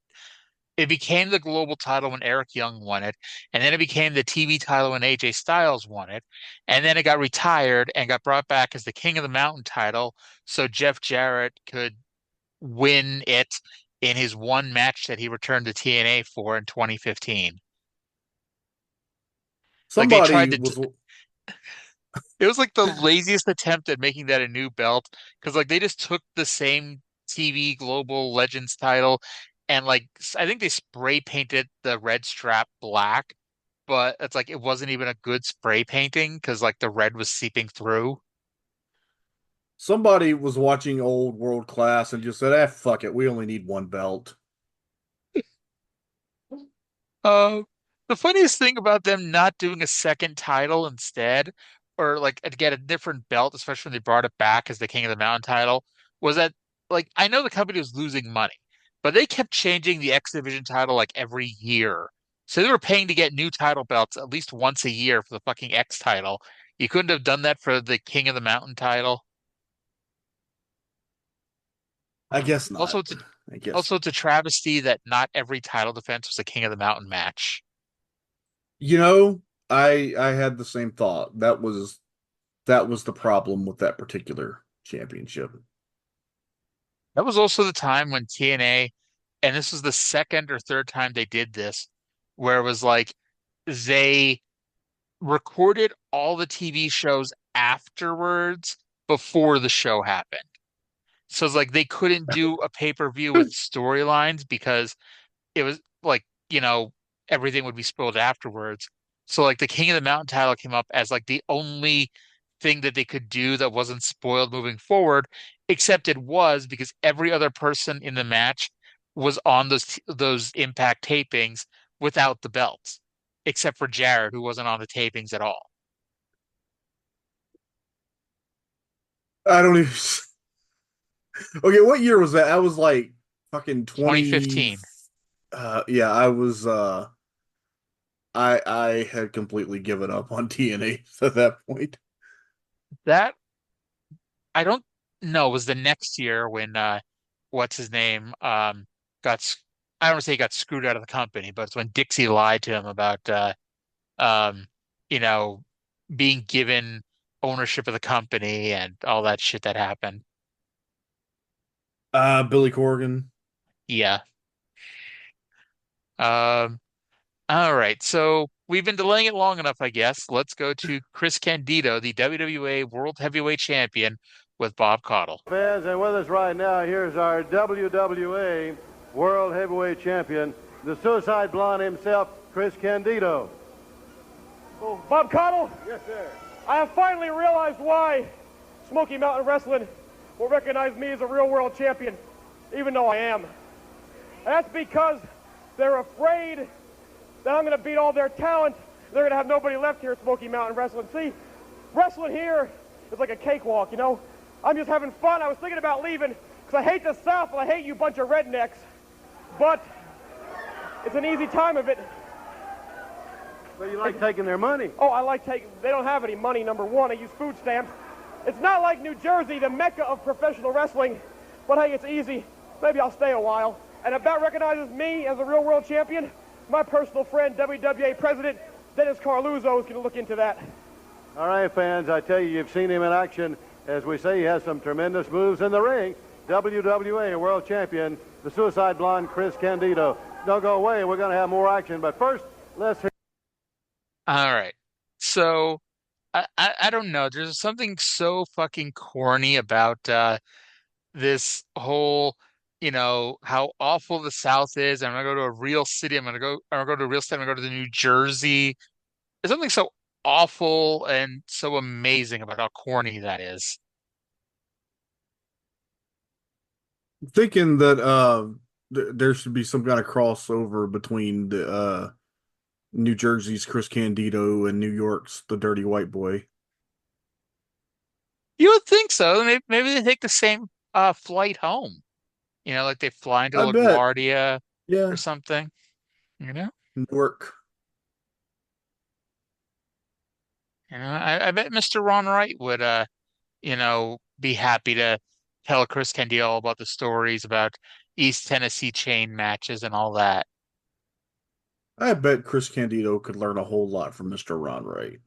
it became the global title when Eric Young won it, and then it became the TV title when AJ Styles won it, and then it got retired and got brought back as the King of the Mountain title, so Jeff Jarrett could win it in his one match that he returned to TNA for in 2015. Like they Somebody tried to, was it was like the laziest attempt at making that a new belt because like they just took the same TV Global Legends title and like I think they spray painted the red strap black, but it's like it wasn't even a good spray painting because like the red was seeping through. somebody was watching old World Class and just said, "Ah, fuck it, we only need one belt." Uh, the funniest thing about them not doing a second title instead, or like to get a different belt, especially when they brought it back as the King of the Mountain title, was that like I know the company was losing money, but they kept changing the X Division title like every year. So they were paying to get new title belts at least once a year for the fucking X title. You couldn't have done that for the King of the Mountain title. I guess Also, not. it's a, I guess also it's a travesty that not every title defense was a King of the Mountain match. you know, I had the same thought. That was the problem with that particular championship. That was also the time when TNA, and this was the second or third time they did this, where it was like they recorded all the TV shows afterwards before the show happened. So it's like they couldn't do a pay-per-view with storylines because it was like, everything would be spoiled afterwards. So like the King of the Mountain title came up as like the only thing that they could do that wasn't spoiled moving forward, except it was because every other person in the match was on those Impact tapings without the belts, except for Jared, who wasn't on the tapings at all. I don't even Okay, what year was that? I was like fucking 20. 2015. Yeah, I was. I had completely given up on TNA at that point. That I don't know was the next year when what's his name got I don't want to say he got screwed out of the company, but it's when Dixie lied to him about um you know being given ownership of the company and all that shit that happened. Billy Corgan. Yeah. Um all right. So we've been delaying it long enough, I guess. Let's go to Chris Candido, the WWA World Heavyweight Champion, with Bob Caudle. Fans, and with us right now, here's our WWA World Heavyweight Champion, the Suicide Blonde himself, Chris Candido. Oh, Bob Caudle, Yes, sir. I have finally realized why Smoky Mountain Wrestling will recognize me as a real world champion, even though I am. And that's because they're afraid that I'm going to beat all their talent. They're going to have nobody left here at Smoky Mountain Wrestling. See, wrestling here is like a cakewalk, you know? I'm just having fun. I was thinking about leaving because I hate the South and I hate you bunch of rednecks. But it's an easy time of it. So you like taking their money? Oh, I like taking, they don't have any money, number one. I use food stamps. It's not like New Jersey, the mecca of professional wrestling. But hey, it's easy. Maybe I'll stay a while. And if that recognizes me as a real world champion, my personal friend, WWA President Dennis Carluzzo, is going to look into that. All right, fans, I tell you, you've seen him in action. As we say, he has some tremendous moves in the ring. WWA World Champion, the Suicide Blonde, Chris Candido. Don't go away. We're going to have more action. But first, let's hear. All right. So I don't know. There's something so fucking corny about this whole, how awful the South is. I'm gonna go to a real city. I'm gonna go to a real state. I'm gonna go to the New Jersey. There's something so awful and so amazing about how corny that is. Thinking that there should be some kind of crossover between the New Jersey's Chris Candido and New York's the Dirty White Boy. You would think so. Maybe they take the same flight home. Like they fly into I bet. LaGuardia or Yeah. something. You know? Newark. I bet Mr. Ron Wright would be happy to tell Chris Candido all about the stories about East Tennessee chain matches and all that. I bet Chris Candido could learn a whole lot from Mr. Ron Wright.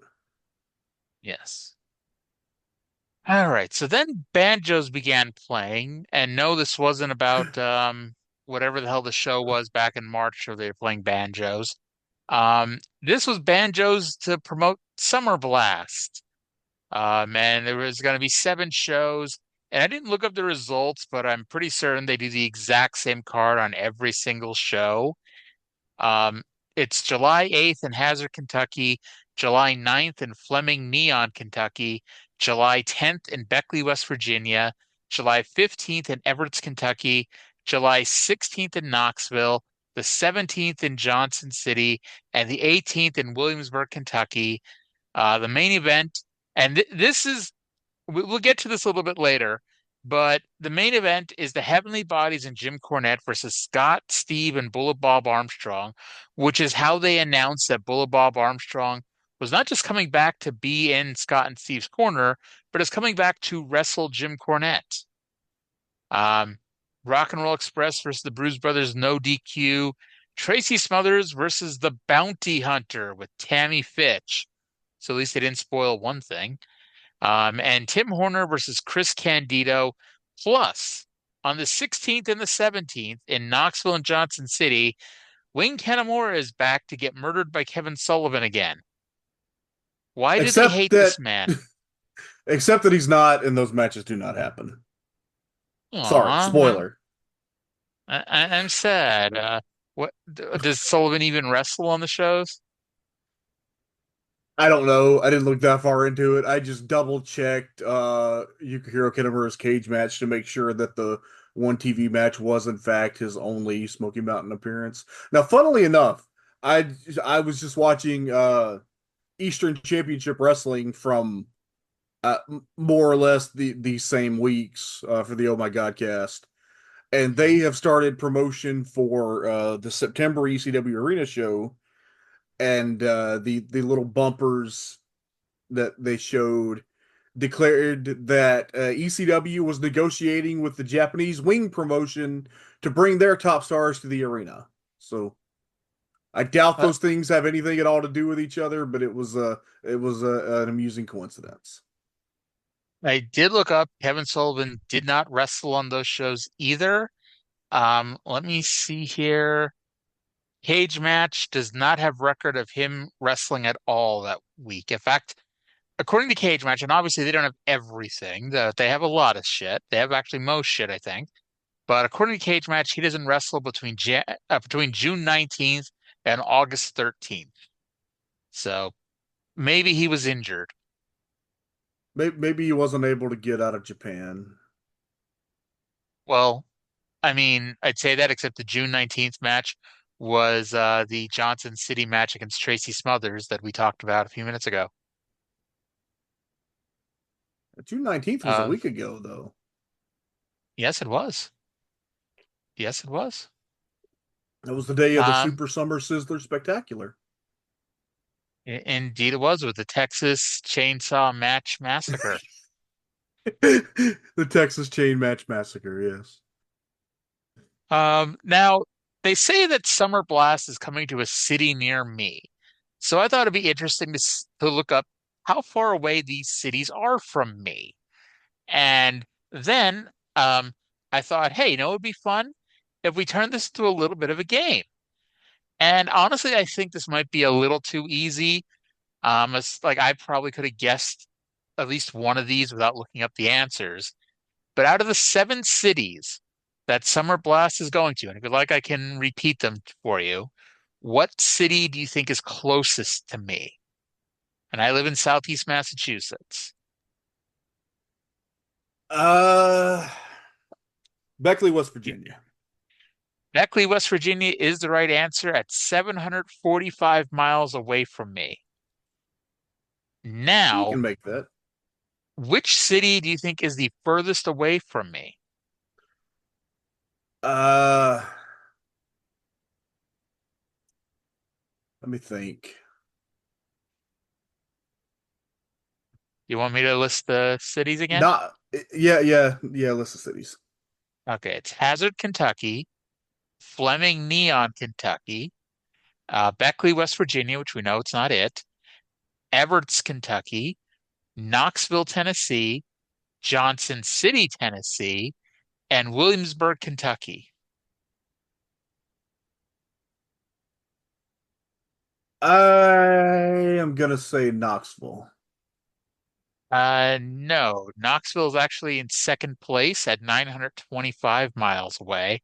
Yes. All right. So then banjos began playing, and no, this wasn't about whatever the hell the show was back in March, where they were playing banjos. This was banjos to promote Summer Blast. And there was going to be 7 shows. And I didn't look up the results, but I'm pretty certain they do the exact same card on every single show. Um, it's July 8th in Hazard, Kentucky, July 9th in Fleming, Neon, Kentucky, July 10th in Beckley, West Virginia, July 15th in Everett, Kentucky, July 16th in Knoxville, the 17th in Johnson City, and the 18th in Williamsburg, Kentucky. The main event, and this is, we'll get to this a little bit later, but the main event is the Heavenly Bodies and Jim Cornette versus Scott, Steve, and Bullet Bob Armstrong, which is how they announced that Bullet Bob Armstrong was not just coming back to be in Scott and Steve's corner, but is coming back to wrestle Jim Cornette. Um, Rock and Roll Express versus the Bruise Brothers, no DQ. Tracy Smothers versus the Bounty Hunter with Tammy Fytch. So at least they didn't spoil one thing. And Tim Horner versus Chris Candido. Plus, on the 16th and the 17th in Knoxville and Johnson City, Wayne Kanamura is back to get murdered by Kevin Sullivan again. Why do they Except hate that this man? except that he's not and those matches do not happen. Sorry, Aw, spoiler. I'm sad. What does Sullivan even wrestle on the shows? I don't know. I didn't look that far into it. I just double checked Yukihiro Kitamura's cage match to make sure that the one TV match was in fact his only Smoky Mountain appearance. Now, funnily enough, I was just watching Eastern Championship Wrestling from more or less the same weeks for the Oh My God cast, and they have started promotion for the September ECW Arena show, and the little bumpers that they showed declared that ECW was negotiating with the Japanese Wing promotion to bring their top stars to the arena. So I doubt Uh, those things have anything at all to do with each other, but it was an amusing coincidence. I did look up. Kevin Sullivan did not wrestle on those shows either. Let me see here. Cage Match does not have record of him wrestling at all that week. In fact, according to Cage Match, and obviously they don't have everything, they have a lot of shit. They have actually most shit, I think. But according to Cage Match, he doesn't wrestle between June 19th and August 13th. So maybe he was injured. Maybe he wasn't able to get out of Japan. Well, I mean, I'd say that except the June 19th match was the Johnson City match against Tracy Smothers that we talked about a few minutes ago. June 19th was a Uh, week ago, though. yes, it was. Yes, it was. That was the day of the Um, Super Summer Sizzler Spectacular. Indeed, it was with the Texas Chainsaw Match Massacre. The Texas Chain Match Massacre, yes. Now they say that Summer Blast is coming to a city near me, so I thought it'd be interesting to look up how far away these cities are from me. And then I thought, hey, it would be fun if we turn this into a little bit of a game. And honestly, I think this might be a little too easy. It's like I probably could have guessed at least one of these without looking up the answers. But out of the seven cities that Summer Blast is going to, and if you'd like, I can repeat them for you. What city do you think is closest to me? And I live in Southeast Massachusetts. Uh, Beckley, West Virginia. Beckley, West Virginia is the right answer at 745 miles away from me. You Now, can make that. which city do you think is the furthest away from me? Uh, Let me think. You want me to list the cities again? Not, yeah. List of cities. Okay, it's Hazard, Kentucky, Fleming, Neon, Kentucky, Beckley, West Virginia, which we know it's not it, Everts, Kentucky, Knoxville, Tennessee, Johnson City, Tennessee, and Williamsburg, Kentucky. I am gonna say Knoxville. No, Knoxville is actually in second place at 925 miles away.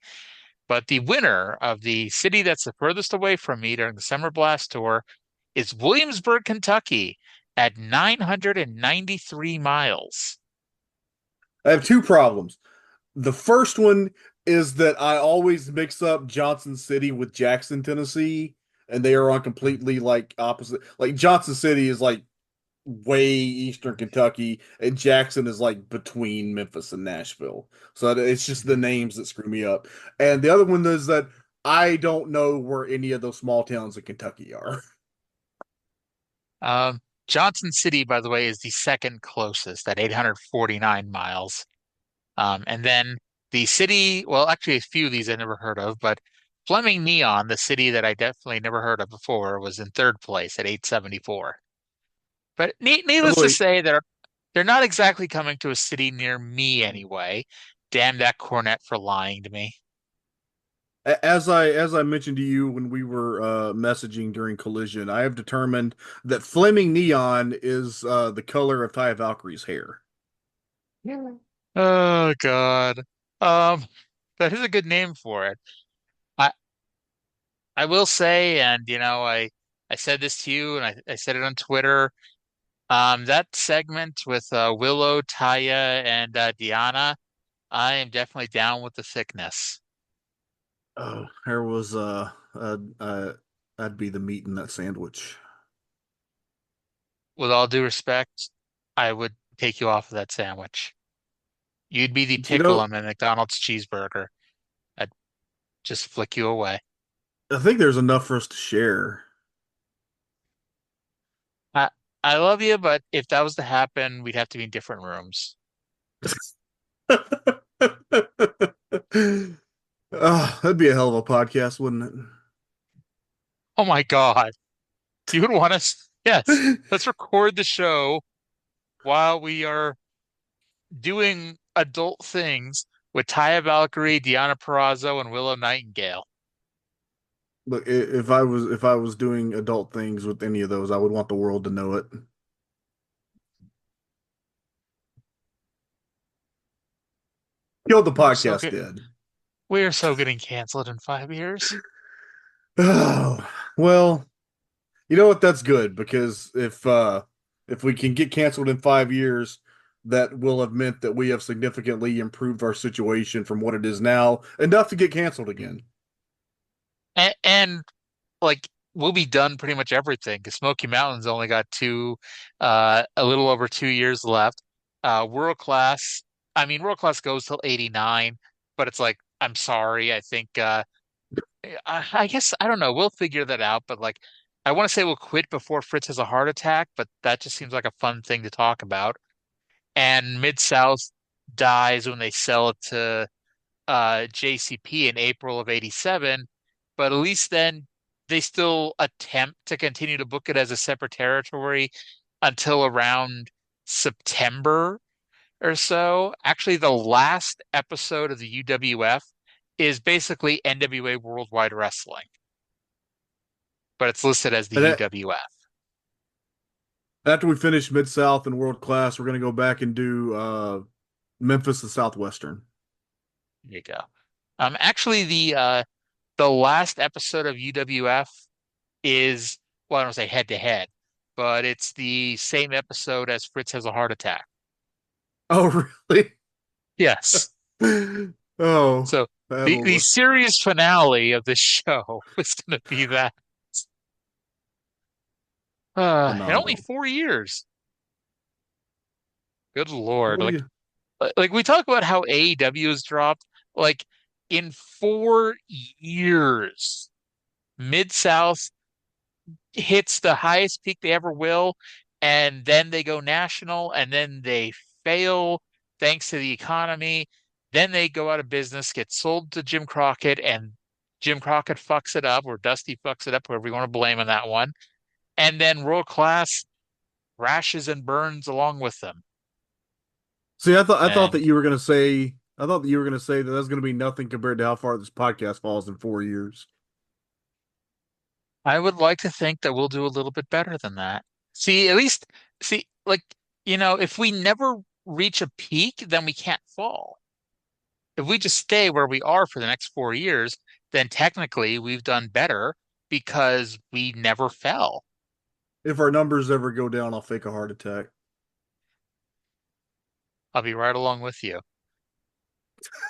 But the winner of the city that's the furthest away from me during the Summer Blast Tour is Williamsburg, Kentucky at 993 miles. I have two problems. The first one is that I always mix up Johnson City with Jackson, Tennessee, and they are on completely like opposite. Like Johnson City is like way eastern Kentucky, and Jackson is like between Memphis and Nashville. So it's just the names that screw me up. And the other one is that I don't know where any of those small towns in Kentucky are. Johnson City, by the way, is the second closest at 849 miles. And then the city, well, actually, a few of these I never heard of, but Fleming Neon, the city that I definitely never heard of before, was in third place at 874. But By the needless to way, say, they're not exactly coming to a city near me anyway. Damn that Cornet for lying to me. as I mentioned to you when we were messaging during Collision, I have determined that Fleming Neon is the color of Ty Valkyrie's hair. Yeah. Oh God. Um, that is a good name for it. I I will say, and I said this to you, and I said it on Twitter. That segment with Willow, Taya, and Deanna, I am definitely down with the thickness. Oh, hair was I'd be the meat in that sandwich. With all due respect, I would take you off of that sandwich. You'd be the You pickle know, on the McDonald's cheeseburger. I'd just flick you away. I think there's enough for us to share. I I love you, but if that was to happen, we'd have to be in different rooms. That'd be a hell of a podcast, wouldn't Oh my God. You would want us? Yes. it? Let's record the show while we are doing adult things with Taya Valkyrie, Deanna Purrazzo, and Willow Nightingale. Look, if I was doing adult things with any of those, I would want the world to know it. Killed the We're so podcast good. dead. We're so getting canceled in 5 years. Oh, well, you know what? That's good because if we can get canceled in 5 years, that will have meant that we have significantly improved our situation from what it is now, enough to get canceled again. And like we'll be done pretty much everything because Smoky Mountain's only got a little over 2 years left. World Class, I mean, World Class goes till 89, but it's like, I'm sorry. I think, I guess, I don't know. We'll figure that out. But like, I want to say we'll quit before Fritz has a heart attack, but that just seems like a fun thing to talk about. And Mid-South dies when they sell it to JCP in April of 87, but at least then they still attempt to continue to book it as a separate territory until around September or so. Actually, the last episode of the UWF is basically NWA Worldwide Wrestling, but it's listed as the And UWF. after we finish Mid South and World Class, we're gonna go back and do Memphis and Southwestern. There you go. Actually, the last episode of UWF is, well, I don't say head to head, but it's the same episode as Fritz has a heart attack. Oh, really? Yes. Oh, So the that'll series finale of this show is going to be that. In only phenomenal. 4 years. Good What Lord. do Like, you? like we talk about how AEW has dropped. Like in 4 years, Mid-South hits the highest peak they ever will, and then they go national, and then they fail thanks to the economy. Then they go out of business, get sold to Jim Crockett, and Jim Crockett fucks it up, or Dusty fucks it up, whoever you want to blame on that one. And then World Class crashes and burns along with them. See, I thought that And you were gonna say I thought that you were gonna say that that's gonna be nothing compared to how far this podcast falls in 4 years. I would like to think that we'll do a little bit better than that. See, at least, see, like, if we never reach a peak, then we can't fall. If we just stay where we are for the next 4 years, then technically we've done better because we never fell. If our numbers ever go down, I'll fake a heart attack. I'll be right along with you.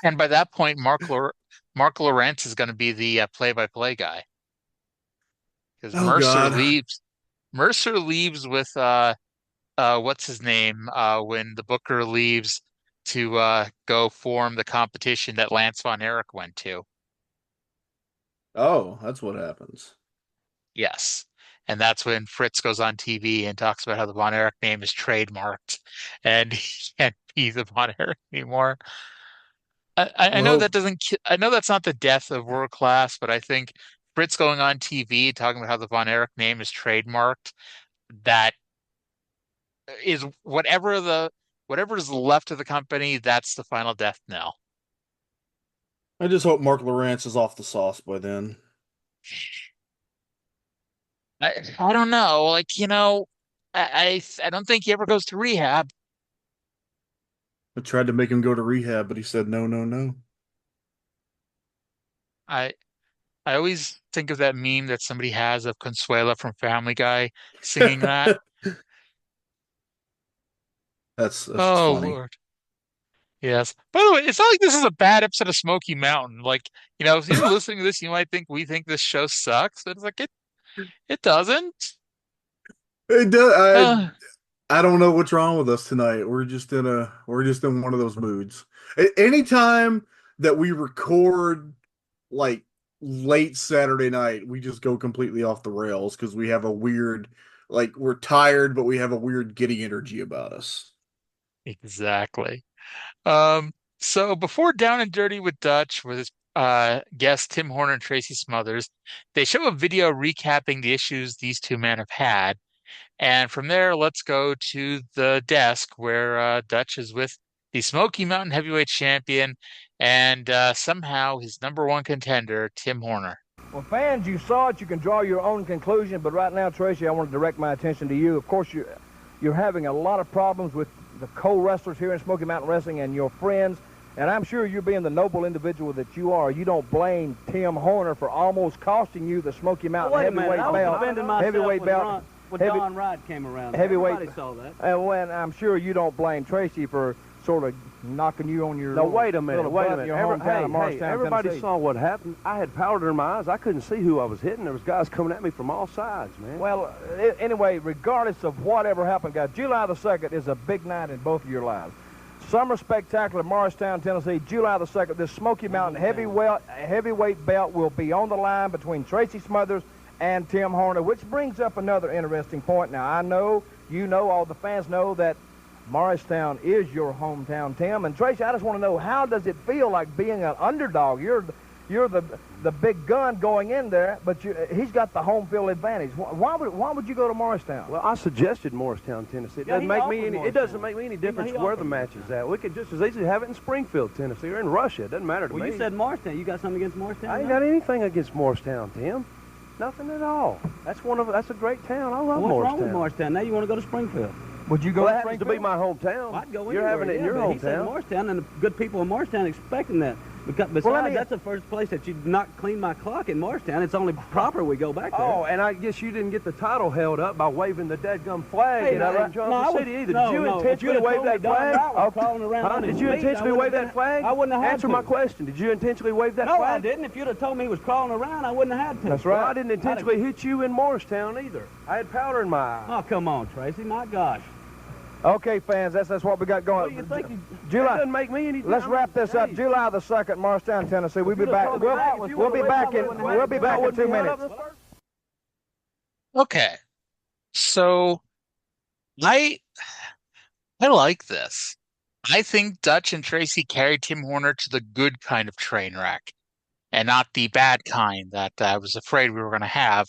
And by that point, Mark Lawrence is going to be the play-by-play guy because Oh God. Mercer leaves with what's his name when the Booker leaves to go form the competition that Lance Von Erich went to. Oh, that's what happens. Yes. And that's when Fritz goes on TV and talks about how the Von Erich name is trademarked and he can't be the Von Erich anymore. I Well, know that hope doesn't, I know that's not the death of World Class, but I think Fritz going on TV talking about how the Von Erich name is trademarked, that is whatever is left of the company, that's the final death knell. I just hope Mark Lawrence is off the sauce by then. I don't know. Like, I don't think he ever goes to rehab. I tried to make him go to rehab, but he said no, no, no. I I always think of that meme that somebody has of Consuela from Family Guy singing that. That's just Oh funny. Lord. Yes. By the way, it's not like this is a bad episode of Smoky Mountain. Like, if you're listening to this, you might think we think this show sucks, but it's like it doesn't. It does, Uh, I don't know what's wrong with us tonight. We're just in one of those moods. Anytime that we record like late Saturday night, we just go completely off the rails because we have a weird, like we're tired, but we have a weird giddy energy about us. Exactly. So before Down and Dirty with Dutch with his guests Tim Horner and Tracy Smothers, they show a video recapping the issues these two men have had. And from there, let's go to the desk where Dutch is with the Smoky Mountain Heavyweight Champion and somehow his number one contender, Tim Horner. Well, fans, you saw it. You can draw your own conclusion. But right now, Tracy, I want to direct my attention to you. Of course, you're having a lot of problems with the co-wrestlers here in Smoky Mountain Wrestling and your friends. And I'm sure you're being the noble individual that you are. You don't blame Tim Horner for almost costing you the Smoky Mountain Heavyweight belt. Heavyweight belt. When Don Rod came around, everybody saw that. And when I'm sure you don't blame Tracy for sort of knocking you on your. No, wait a minute. Everybody Tennessee. saw what happened. I had powder in my eyes. I couldn't see who I was hitting. There was guys coming at me from all sides, man. Well, anyway, regardless of whatever happened, guys, July the 2nd is a big night in both of your lives. Summer Spectacular, Morristown, Tennessee, July the 2nd. This Smoky Mountain heavyweight belt will be on the line between Tracy Smothers and Tim Horner, which brings up another interesting point. Now, I know, you know, all the fans know that Morristown is your hometown, Tim. And Tracy, I just want to know, how does it feel like being an underdog? You're the big gun going in there, but he's got the home field advantage. Why would you go to Morristown? Well, I suggested Morristown, Tennessee. It doesn't make me any difference where the match is at. We could just as easily have it in Springfield, Tennessee, or in Russia. It doesn't matter to me. Well, you said Morristown. You got something against Morristown? I ain't got anything against Morristown, Tim. Nothing at all. That's a great town. I love Morristown. What's wrong with Morristown? Now you want to go to Springfield? Would you go to to Springfield? Happens to be my hometown. Well, I'd go You're having it in your hometown. He said Morristown, and the good people in Morristown expecting that. Besides, that's the first place that you not clean my clock in Morristown. It's only proper we go back there. Oh, and I guess you didn't get the title held up by waving the dadgum flag Hey, in Johnson City either. Did you intentionally wave that flag? Did you intentionally wave that flag? I wouldn't have had Answer my question. Did you intentionally wave that flag? No, I didn't. If you'd have told me he was crawling around, I wouldn't have had to. That's right. Well, I didn't intentionally hit you in Morristown either. I had powder in my eye. Oh, come on, Tracy. My gosh. Okay, fans, that's what we got going. What do you think? July. That doesn't make me any. Let's wrap this up. July the 2nd, Morristown, Tennessee. We'll be back. We'll be back in 2 minutes. Okay, so I I like this. I think Dutch and Tracy carried Tim Horner to the good kind of train wreck and not the bad kind that I was afraid we were going to have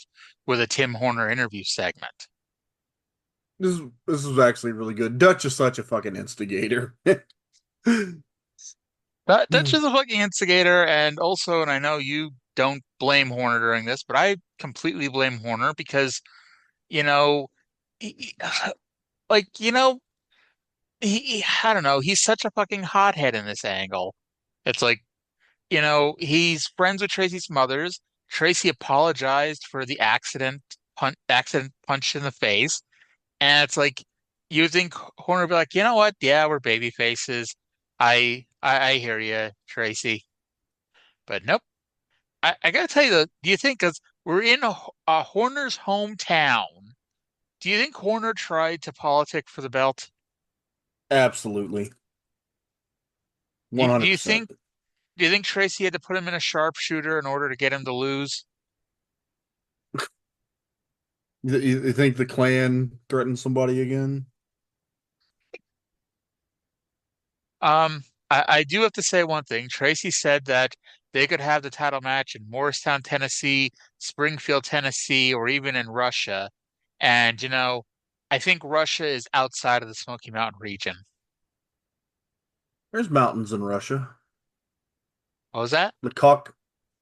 with a Tim Horner interview segment. This is actually really good. Dutch is such a fucking instigator. But Dutch is a fucking instigator, and also, and I know you don't blame Horner during this, but I completely blame Horner because, you know, he, like, you know, I don't know, he's such a fucking hothead in this angle. It's like, you know, he's friends with Tracy Smothers. Tracy apologized for the accident punch in the face. And it's like you think Horner would be like, you know what? Yeah, we're baby faces. I hear you, Tracy. But nope. I gotta tell you though, do you think because we're in a Horner's hometown, do you think Horner tried to politic for the belt? Absolutely. Do 100%. do you think Tracy had to put him in a sharpshooter in order to get him to lose? You think the Klan threatened somebody again? I do have to say one thing. Tracy said that they could have the title match in Morristown, Tennessee, Springfield, Tennessee, or even in Russia. And, you know, I think Russia is outside of the Smoky Mountain region. There's mountains in Russia. What was that?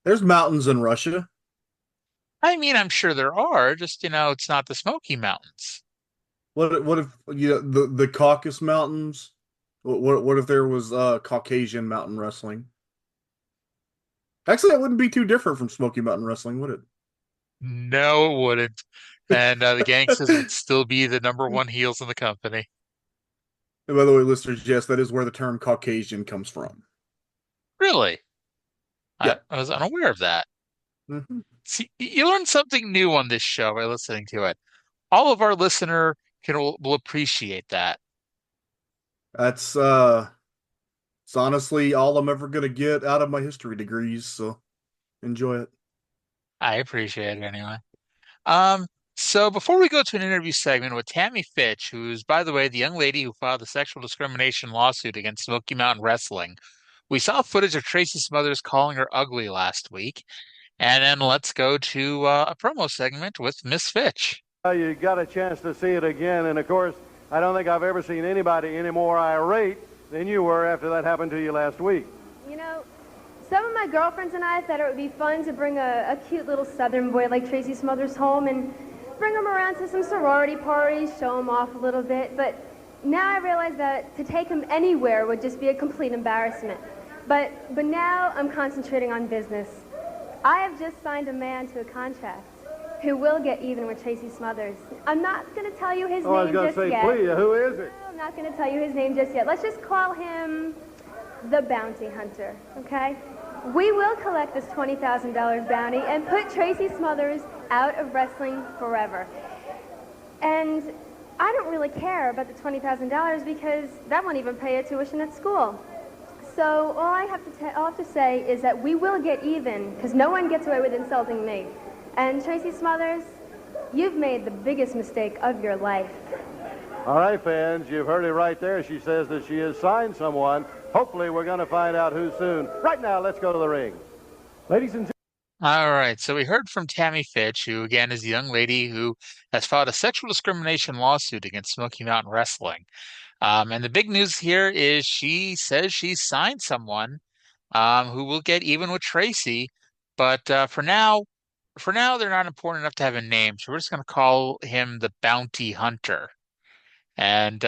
There's mountains in Russia. I mean, I'm sure there are, just, you know, it's not the Smoky Mountains. What if the Caucasus Mountains? What if there was Caucasian mountain wrestling? Actually, that wouldn't be too different from Smoky Mountain Wrestling, would it? No, it wouldn't. And the Gangsters would still be the number one heels in the company. And by the way, listeners, yes, that is where the term Caucasian comes from. Really? Yeah. I was unaware of that. Mm-hmm. See, you learn something new on this show by listening to it. All of our listener will appreciate that. That's it's honestly all I'm ever gonna get out of my history degrees, so enjoy it. I appreciate it anyway. Um, so before we go to an interview segment with Tammy Fytch, who's, by the way, the young lady who filed the sexual discrimination lawsuit against Smoky Mountain Wrestling, we saw footage of Tracy Smothers calling her ugly last week. And then let's go to a promo segment with Miss Fitch. You got a chance to see it again, and of course, I don't think I've ever seen anybody any more irate than you were after that happened to you last week. You know, some of my girlfriends and I thought it would be fun to bring a cute little southern boy like Tracy Smothers home and bring him around to some sorority parties, show him off a little bit, but now I realize that to take him anywhere would just be a complete embarrassment. But now I'm concentrating on business. I have just signed a man to a contract who will get even with Tracy Smothers. I'm not going to tell you his name just yet. Please, who is it? No, I'm not going to tell you his name just yet. Let's just call him the Bounty Hunter, okay? We will collect this $20,000 bounty and put Tracy Smothers out of wrestling forever. And I don't really care about the $20,000 because that won't even pay your tuition at school. So all I have to say is that we will get even because no one gets away with insulting me. And Tracy Smothers, you've made the biggest mistake of your life. All right, fans, you've heard it right there. She says that she has signed someone. Hopefully, we're going to find out who soon. Right now, let's go to the ring. Ladies and gentlemen. All right, so we heard from Tammy Fytch, who again is a young lady who has filed a sexual discrimination lawsuit against Smoky Mountain Wrestling. And the big news here is she says she signed someone who will get even with Tracy, but for now they're not important enough to have a name, so we're just going to call him the Bounty Hunter. And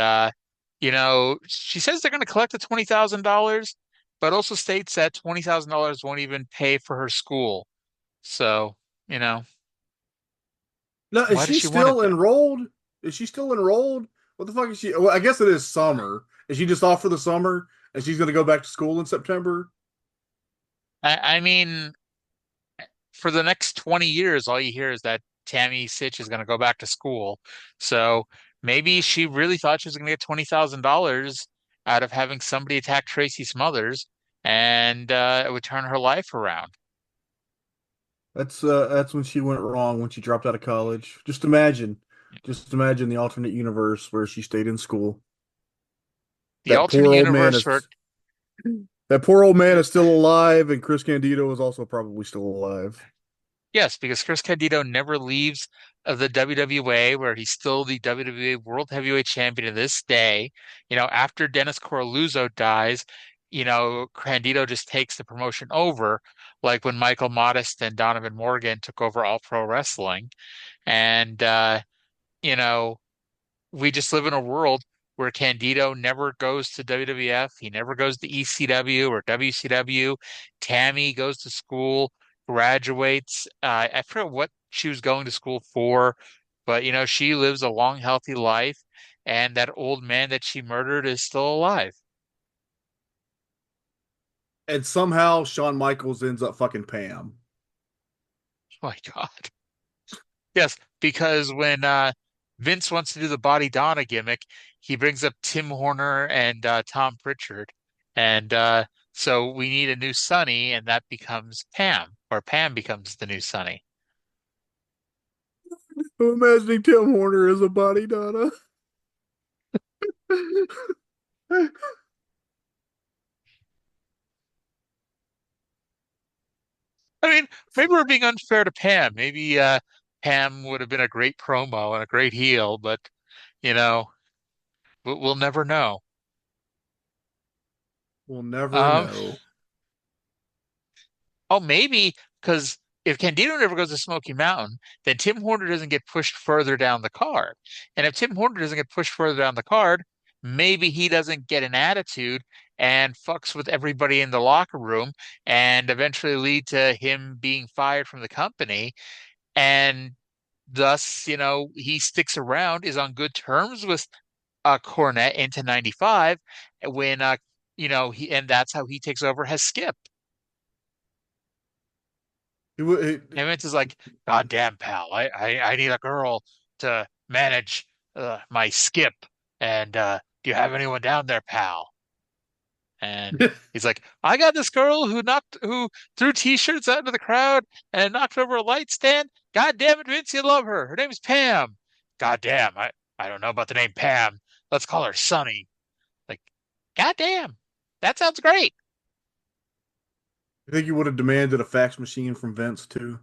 she says they're going to collect the $20,000, but also states that $20,000 won't even pay for her school. So, you know, No, is why does she she want it still there? enrolled? Is she still enrolled? What the fuck is she? Well, I guess it is summer. Is she just off for the summer and she's gonna go back to school in September? I mean, for the next 20 years, all you hear is that Tammy Sitch is going to go back to school. So maybe she really thought she was going to get $20,000 out of having somebody attack Tracy Smothers, and it would turn her life around. That's when she went wrong when she dropped out of college. Just imagine the alternate universe where she stayed in school. The That alternate poor old man universe where is that poor old man is still alive, and Chris Candido is also probably still alive. Yes, because Chris Candido never leaves of the WWA, where he's still the WWA World Heavyweight Champion to this day. After Dennis Coralluzzo dies, Candido just takes the promotion over, like when Michael Modest and Donovan Morgan took over All Pro Wrestling. And you know, we just live in a world where Candido never goes to WWF. He never goes to ECW or WCW. Tammy goes to school, graduates. I forget what she was going to school for, but she lives a long, healthy life, and that old man that she murdered is still alive. And somehow Shawn Michaels ends up fucking Pam. Oh my God. Yes, because when Vince wants to do the Body Donna gimmick, he brings up Tim Horner and Tom Pritchard. And so we need a new Sunny, and that becomes Pam, or Pam becomes the new Sunny. I'm imagining Tim Horner as a body Donna. I mean, maybe we're being unfair to Pam. Maybe Pam would have been a great promo and a great heel, but you know, we'll never know. We'll never Um, know. Oh, maybe because if Candido never goes to Smoky Mountain, then Tim Horner doesn't get pushed further down the card. And if Tim Horner doesn't get pushed further down the card, maybe he doesn't get an attitude and fucks with everybody in the locker room and eventually lead to him being fired from the company. And thus, he sticks around, is on good terms with Cornette into 95 when, and that's how he takes over as Skip. It, And Vince is like, God damn, pal, I need a girl to manage my Skip. And do you have anyone down there, pal? And he's like, I got this girl who threw t-shirts out into the crowd and knocked over a light stand. God damn it, Vince, you love her. Her name's Pam. God damn, I don't know about the name Pam. Let's call her Sunny. Like, God damn, that sounds great. I think you would have demanded a fax machine from Vince too.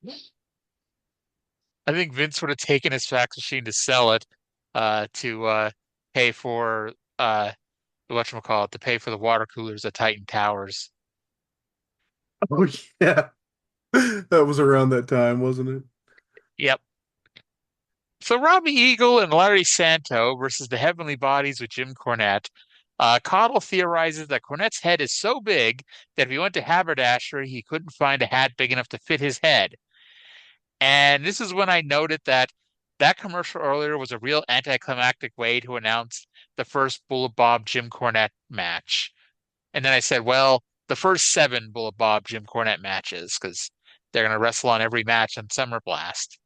I think Vince would have taken his fax machine to sell it, to pay for whatchamacallit, to pay for the water coolers at Titan Towers. Oh yeah. That was around that time, wasn't it? Yep. So Robbie Eagle and Larry Santo versus the Heavenly Bodies with Jim Cornette. Caudle theorizes that Cornette's head is so big that if he went to haberdashery, he couldn't find a hat big enough to fit his head. And this is when I noted that that commercial earlier was a real anticlimactic way to announce the first Bullet Bob Jim Cornette match. And then I said, well, the first 7 Bullet Bob Jim Cornette matches, because they're going to wrestle on every match on Summer Blast.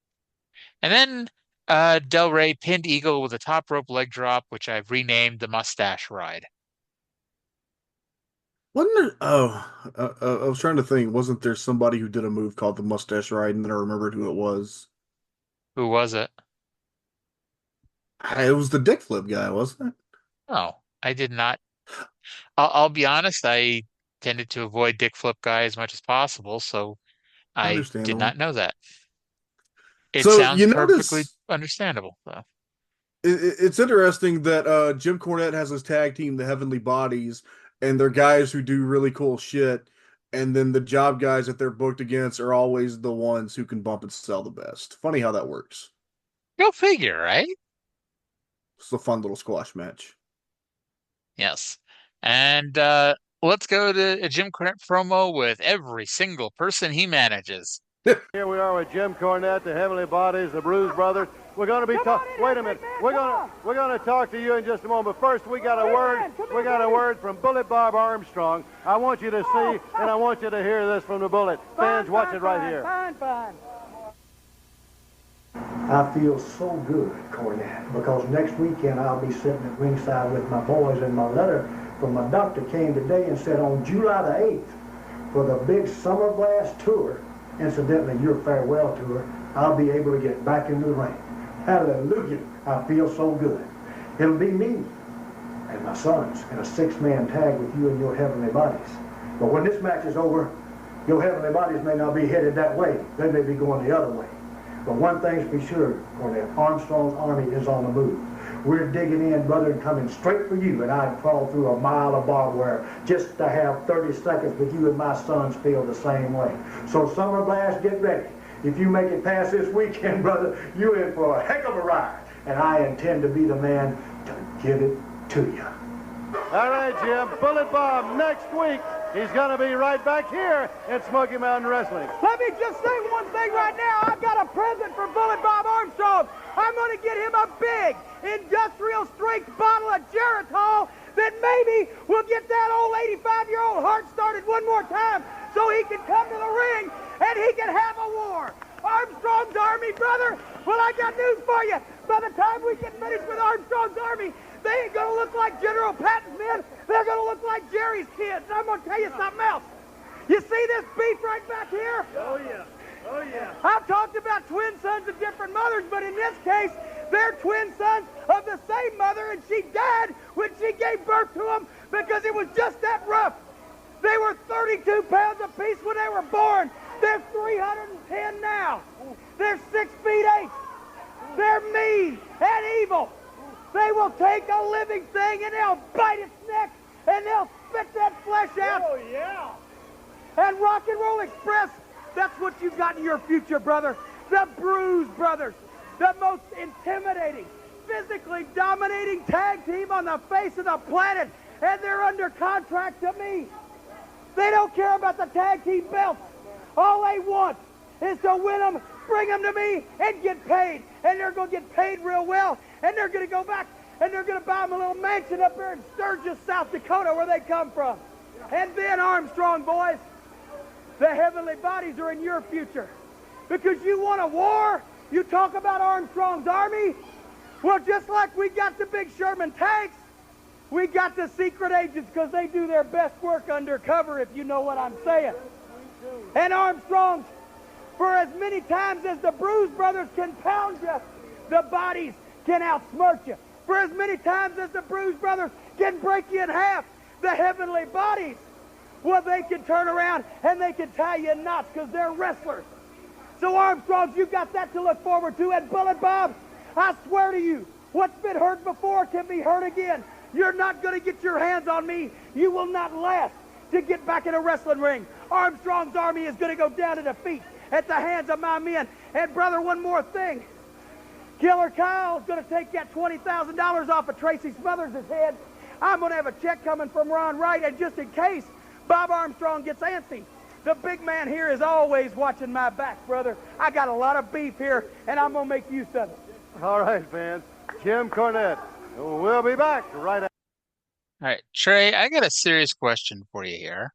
And then Del Rey pinned Eagle with a top rope leg drop, which I've renamed the Mustache Ride. Wasn't there? Oh, I was trying to think. Wasn't there somebody who did a move called the Mustache Ride, and then I remembered who it was? Who was it? It was the Dick Flip guy, wasn't it? Oh, I did not. I'll be honest, I tended to avoid Dick Flip guy as much as possible, so I did Understandable. not know that. It So sounds you perfectly notice understandable, though. it's interesting that Jim Cornette has his tag team, the Heavenly Bodies, and they're guys who do really cool shit. And then the job guys that they're booked against are always the ones who can bump and sell the best. Funny how that works. Go figure, right? It's a fun little squash match. Yes. And let's go to a Jim Cornette promo with every single person he manages. Here we are with Jim Cornette, the Heavenly Bodies, the Bruise Brothers. We're going to be talking. Wait a minute. We're going to talk to you in just a moment. But first, we got a word. We got a word from Bullet Bob Armstrong. I want you to see and I want you to hear this from the Bullet. Fans, watch it right here. Fine. I feel so good, Cornette, because next weekend I'll be sitting at ringside with my boys, and my letter from my doctor came today and said on July the 8th for the big Summer Blast tour, incidentally your farewell tour, I'll be able to get back into the ring. Hallelujah. I feel so good. It'll be me and my sons in a 6-man tag with you and your Heavenly Bodies. But when this match is over, your Heavenly Bodies may not be headed that way. They may be going the other way. But one thing's be sure, Cornette, Armstrong's army is on the move. We're digging in, brother, and coming straight for you, and I'd crawl through a mile of barbed wire just to have 30 seconds with you, and my sons feel the same way. So Summer Blast, get ready. If you make it past this weekend, brother, you're in for a heck of a ride, and I intend to be the man to give it to you. All right, Jim. Bullet Bob next week. He's going to be right back here at Smoky Mountain Wrestling. Let me just say one thing right now. I've got a present for Bullet Bob Armstrong. I'm going to get him a big industrial strength bottle of Geritol that maybe will get that old 85-year-old heart started one more time so he can come to the ring and he can have a war. Armstrong's army, brother. Well, I got news for you. By the time we get finished with Armstrong's army, they ain't going to look like General Patton's men. They're going to look like Jerry's kids. And I'm going to tell you something else. You see this beef right back here? Oh, yeah. Oh, yeah. I've talked about twin sons of different mothers, but in this case, they're twin sons of the same mother, and she died when she gave birth to them because it was just that rough. They were 32 pounds apiece when they were born. They're 310 now. They're 6 feet 8. They're mean and evil. They will take a living thing and they'll bite its neck and they'll spit that flesh out. Oh, yeah. And Rock and Roll Express, that's what you've got in your future, brother. The Bruise Brothers, the most intimidating, physically dominating tag team on the face of the planet, and they're under contract to me. They don't care about the tag team belts. All they want is to win them, bring them to me, and get paid. And they're going to get paid real well, and they're going to go back, and they're going to buy them a little mansion up there in Sturgis, South Dakota, where they come from. And then, Armstrong, boys, the Heavenly Bodies are in your future. Because you want a war, You talk about Armstrong's Army? Well, just like we got the big Sherman tanks, we got the secret agents because they do their best work undercover, if you know what I'm saying. And Armstrong's, for as many times as the Bruise Brothers can pound you, the bodies can outsmart you. For as many times as the Bruise Brothers can break you in half, the heavenly bodies, well, they can turn around and they can tie you in knots because they're wrestlers. So Armstrongs, you got that to look forward to. And Bullet Bob, I swear to you, what's been hurt before can be hurt again. You're not going to get your hands on me. You will not last to get back in a wrestling ring. Armstrong's Army is going to go down to defeat at the hands of my men. And brother, one more thing. Killer Kyle's going to take that $20,000 off of Tracy Smothers' head. I'm going to have a check coming from Ron Wright, and just in case Bob Armstrong gets antsy, the big man here is always watching my back, brother. I got a lot of beef here, and I'm going to make use of it. All right, fans. Jim Cornette. We'll be back right after. All right, Trey, I got a serious question for you here.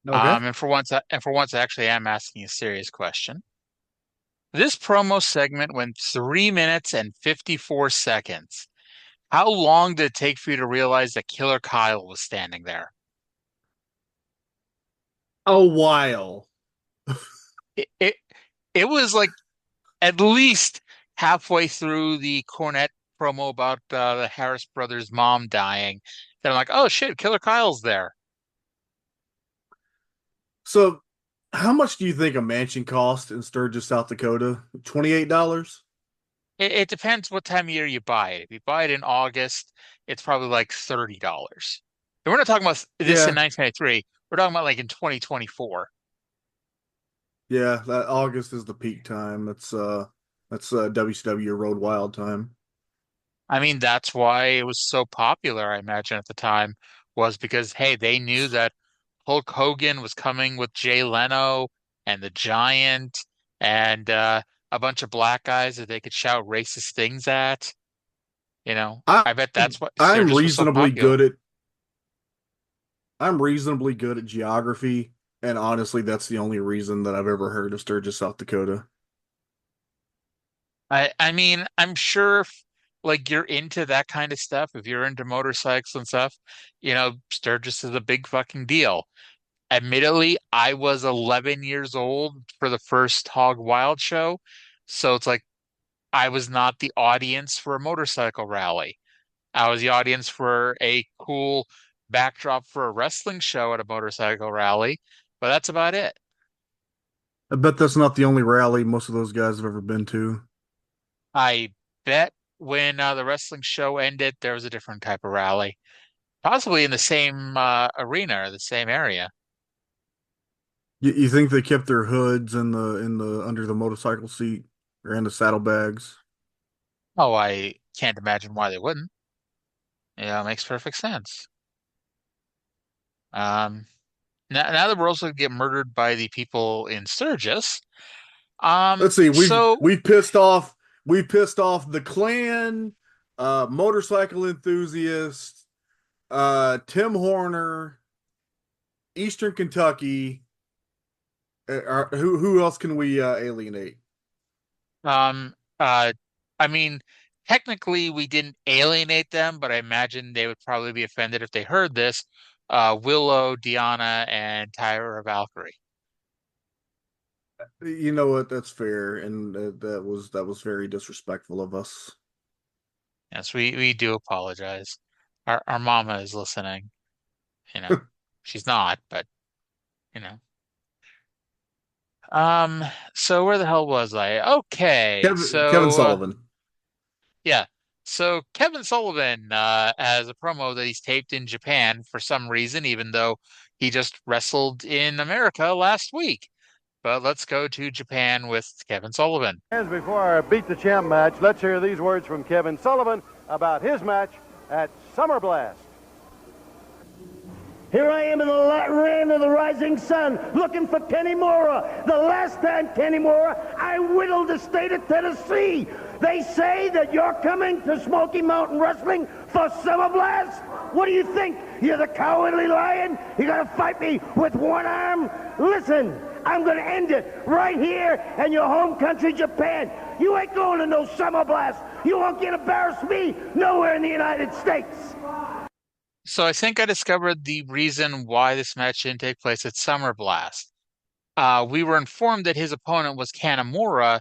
Okay. And for once, I actually am asking a serious question. This promo segment went 3 minutes and 54 seconds. How long did it take for you to realize that Killer Kyle was standing there? A while. It was like at least halfway through the Cornette promo about the Harris brothers' mom dying. Then I'm like, oh shit, Killer Kyle's there. So, how much do you think a mansion cost in Sturgis, South Dakota? $28? It depends what time of year you buy it. If you buy it in August, it's probably like $30. And we're not talking about this in 1993. We're talking about like in 2024. Yeah, that August is the peak time. That's WCW Road Wild time. I mean, that's why it was so popular, I imagine, at the time, was because, hey, they knew that Hulk Hogan was coming with Jay Leno and the Giant and a bunch of black guys that they could shout racist things at. You know, I bet that's what I'm Sturgis was so reasonably popular. good at. I'm reasonably good at geography, and honestly, that's the only reason that I've ever heard of Sturgis, South Dakota. I mean, I'm sure if, like you're into that kind of stuff, if you're into motorcycles and stuff, you know, Sturgis is a big fucking deal. Admittedly, I was 11 years old for the first Hog Wild show, so it's like I was not the audience for a motorcycle rally. I was the audience for a cool backdrop for a wrestling show at a motorcycle rally, but that's about it. I bet that's not the only rally most of those guys have ever been to. I bet when the wrestling show ended, there was a different type of rally, possibly in the same arena or the same area. You think they kept their hoods in the under the motorcycle seat or in the saddlebags? Oh, I can't imagine why they wouldn't. Yeah, it makes perfect sense. Um, now that we're also gonna get murdered by the people in Sturgis. Let's see, So we've pissed off the Klan, motorcycle enthusiast, Tim Horner, Eastern Kentucky. Who else can we alienate? Um, I mean, technically we didn't alienate them, but I imagine they would probably be offended if they heard this. Willow, Deanna, and Tyra Valkyrie. You know what? That's fair, and that was very disrespectful of us. Yes, we do apologize. Our mama is listening. You know, she's not, but you know. So where the hell was I? Okay, Kevin Sullivan. Yeah. So Kevin Sullivan has a promo that he's taped in Japan for some reason, even though he just wrestled in America last week. But let's go to Japan with Kevin Sullivan. And before our Beat the Champ match, let's hear these words from Kevin Sullivan about his match at Summer Blast. Here I am in the land of the rising sun, looking for Kenny Mora. The last time, Kenny Mora, I whittled the state of Tennessee. They say that you're coming to Smoky Mountain Wrestling for Summer Blast? What do you think? You're the cowardly lion? You're going to fight me with one arm? Listen, I'm going to end it right here in your home country, Japan. You ain't going to no Summer Blast. You won't get embarrassed me nowhere in the United States. So I think I discovered the reason why this match didn't take place at Summer Blast. We were informed that his opponent was Kanemaru,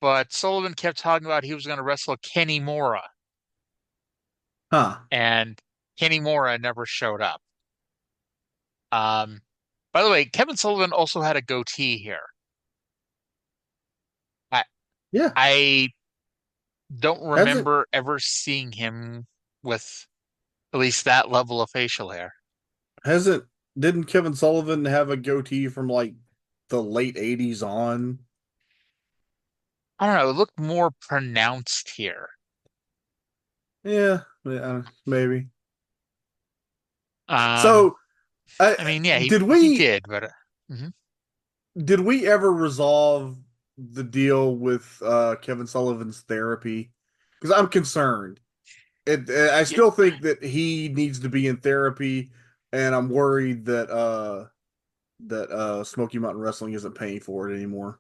but Sullivan kept talking about he was going to wrestle Kenny Mora, Huh. and Kenny Mora never showed up. By the way, Kevin Sullivan also had a goatee here. I Yeah. I don't Hasn't remember ever seeing him with at least that level of facial hair. hasn't didn't Kevin Sullivan have a goatee from like the late 80s on? I don't know, it looked more pronounced here. Yeah, maybe. Um, So, I I mean, yeah, did he we did, but mhm. did we ever resolve the deal with Kevin Sullivan's therapy? Because I'm concerned. I Yeah, still think that he needs to be in therapy, and I'm worried that Smoky Mountain Wrestling isn't paying for it anymore.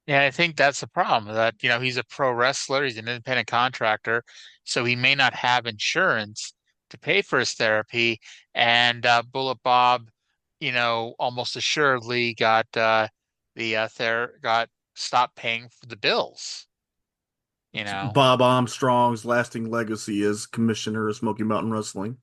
yeah, I think that's the problem. That he's a pro wrestler, he's an independent contractor, so he may not have insurance to pay for his therapy. And Bullet Bob, almost assuredly got stopped paying for the bills. You know, Bob Armstrong's lasting legacy as commissioner of Smoky Mountain Wrestling.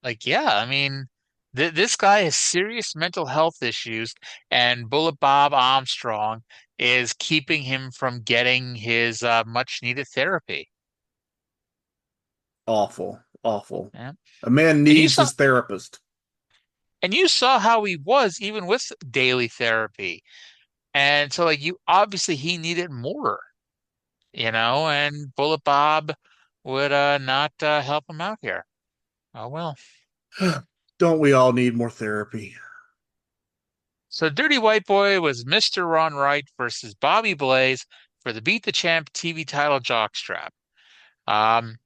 like yeah, I mean, this guy has serious mental health issues, and Bullet Bob Armstrong is keeping him from getting his much needed therapy. Awful, awful. Yeah. A man And you needs saw his therapist. and you saw how he was even with daily therapy. And so like you obviously he needed more, and Bullet Bob would not help him out here. Oh well. Don't we all need more therapy? So Dirty White Boy was Mr. Ron Wright versus Bobby Blaze for the Beat the Champ TV title jockstrap. Um,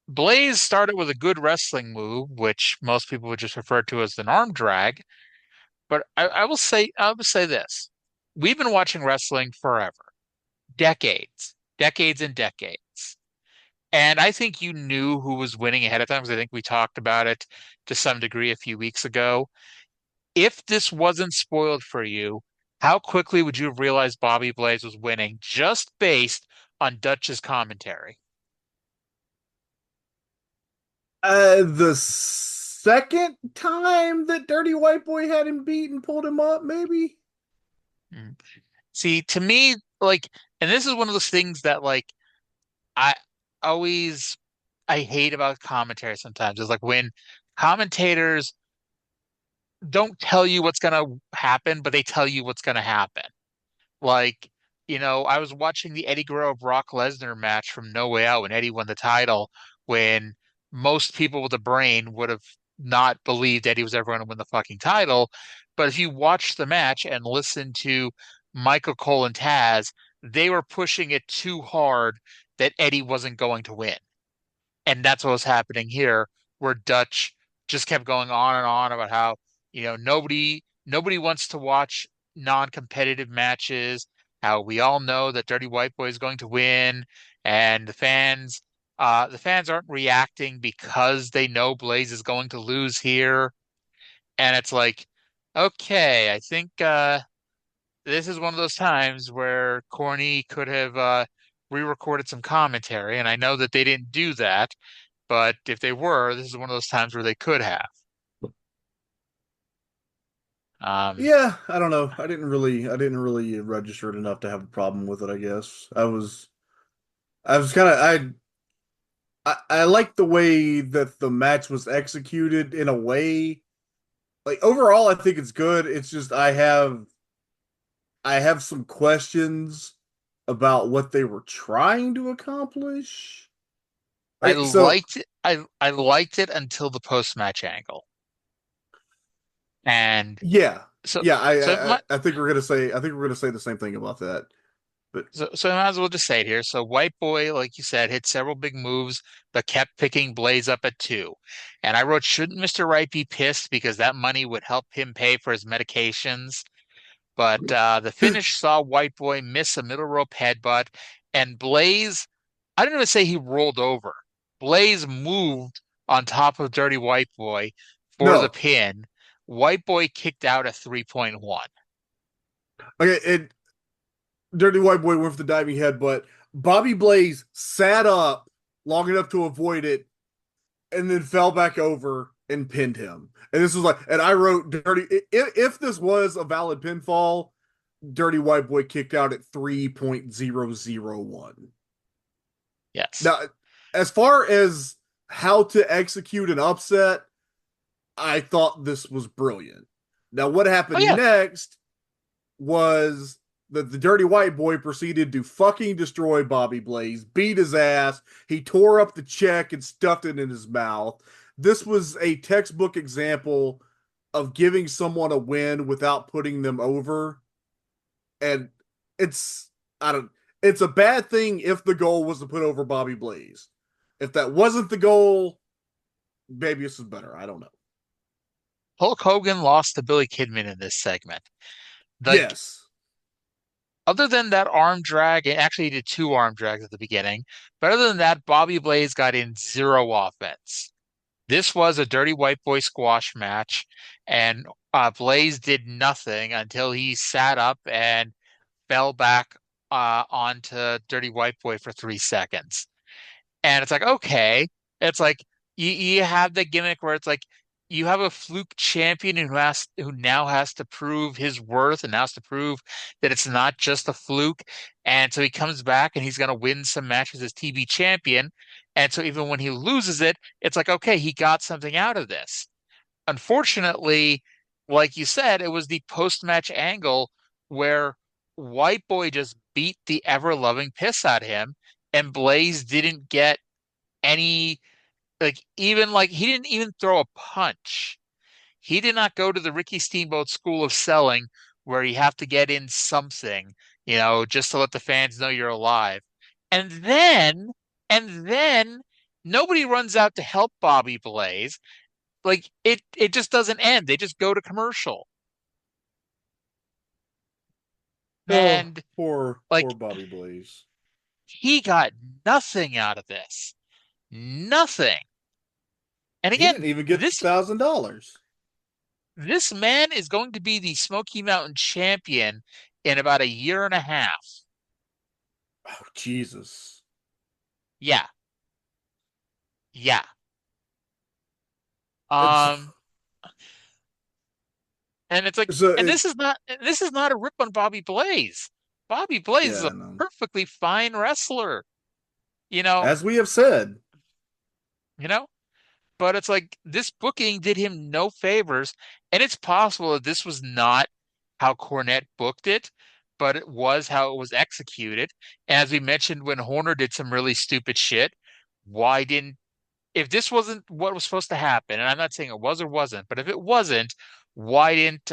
Blaze started with a good wrestling move, which most people would just refer to as an arm drag. But I will say this. We've been watching wrestling forever, decades and decades. And I think you knew who was winning ahead of time because I think we talked about it to some degree a few weeks ago. If this wasn't spoiled for you, how quickly would you have realized Bobby Blaze was winning just based on Dutch's commentary? The second time that Dirty White Boy had him beat and pulled him up, maybe. Mm. See, to me, like, and this is one of those things that, like, I always I hate about commentary sometimes. Is like when commentators don't tell you what's gonna happen, but they tell you what's gonna happen. Like, I was watching the Eddie Guerrero Brock Lesnar match from No Way Out when Eddie won the title, when most people with a brain would have not believed Eddie was ever going to win the fucking title. But if you watch the match and listen to Michael Cole and Taz, they were pushing it too hard that Eddie wasn't going to win. And that's what was happening here, where Dutch just kept going on and on about how, nobody wants to watch non-competitive matches, how we all know that Dirty White Boy is going to win, and the fans aren't reacting because they know Blaze is going to lose here. And it's like, okay, I think this is one of those times where Corny could have re-recorded some commentary, and I know that they didn't do that, but if they were, this is one of those times where they could have. Um, Yeah, I don't know. I didn't really register it enough to have a problem with it, I guess. I was kind of I like the way that the match was executed in a way. Like overall I think it's good. It's just I have some questions about what they were trying to accomplish. I Like so liked it. I liked it until the post-match angle, and yeah. so Yeah, so it might, I think we're gonna say the same thing about that. But so I might as well just say it here. So White Boy, like you said, hit several big moves, but kept picking Blaze up at two. And I wrote, shouldn't Mr. Wright be pissed because that money would help him pay for his medications? But the finish saw White Boy miss a middle rope headbutt, and Blaze, I don't even say he rolled over. Blaze moved on top of Dirty White Boy for the No. pin. White Boy kicked out a 3.1. Okay, and Dirty White Boy went for the diving headbutt. Bobby Blaze sat up long enough to avoid it and then fell back over and pinned him. And this was like, and I wrote Dirty, if this was a valid pinfall, Dirty White Boy kicked out at 3.001. Yes. Now, as far as how to execute an upset, I thought this was brilliant. Now, what happened next was that the Dirty White Boy proceeded to fucking destroy Bobby Blaze, beat his ass. He tore up the check and stuffed it in his mouth. This was a textbook example of giving someone a win without putting them over. And it's a bad thing if the goal was to put over Bobby Blaze. If that wasn't the goal, maybe this is better. I don't know. Hulk Hogan lost to Billy Kidman in this segment. Yes. Other than that arm drag, and actually he did 2 arm drags at the beginning, but other than that, Bobby Blaze got in 0 offense. This was a Dirty White Boy squash match, and Blaze did nothing until he sat up and fell back onto Dirty White Boy for 3 seconds. And it's like, okay, it's like you have the gimmick where it's like you have a fluke champion who now has to prove his worth and now has to prove that it's not just a fluke. And so he comes back and he's going to win some matches as TV champion. And so even when he loses it, it's like, okay, he got something out of this. Unfortunately, like you said, it was the post-match angle where White Boy just beat the ever-loving piss out of him, and Blaze didn't get any, he didn't even throw a punch. He did not go to the Ricky Steamboat school of selling where you have to get in something, just to let the fans know you're alive. And then nobody runs out to help Bobby Blaze. Like it just doesn't end. They just go to commercial. And poor Bobby Blaze. He got nothing out of this. Nothing. And again, he didn't even get $1,000. This man is going to be the Smoky Mountain champion in about 1.5 years. Oh, Jesus. Yeah. And it's like, this is not a rip on Bobby Blaze. Bobby Blaze is a perfectly fine wrestler, as we have said, but it's like this booking did him no favors, and it's possible that this was not how Cornette booked it, but it was how it was executed. As we mentioned, when Horner did some really stupid shit, if this wasn't what was supposed to happen, and I'm not saying it was or wasn't, but if it wasn't, why didn't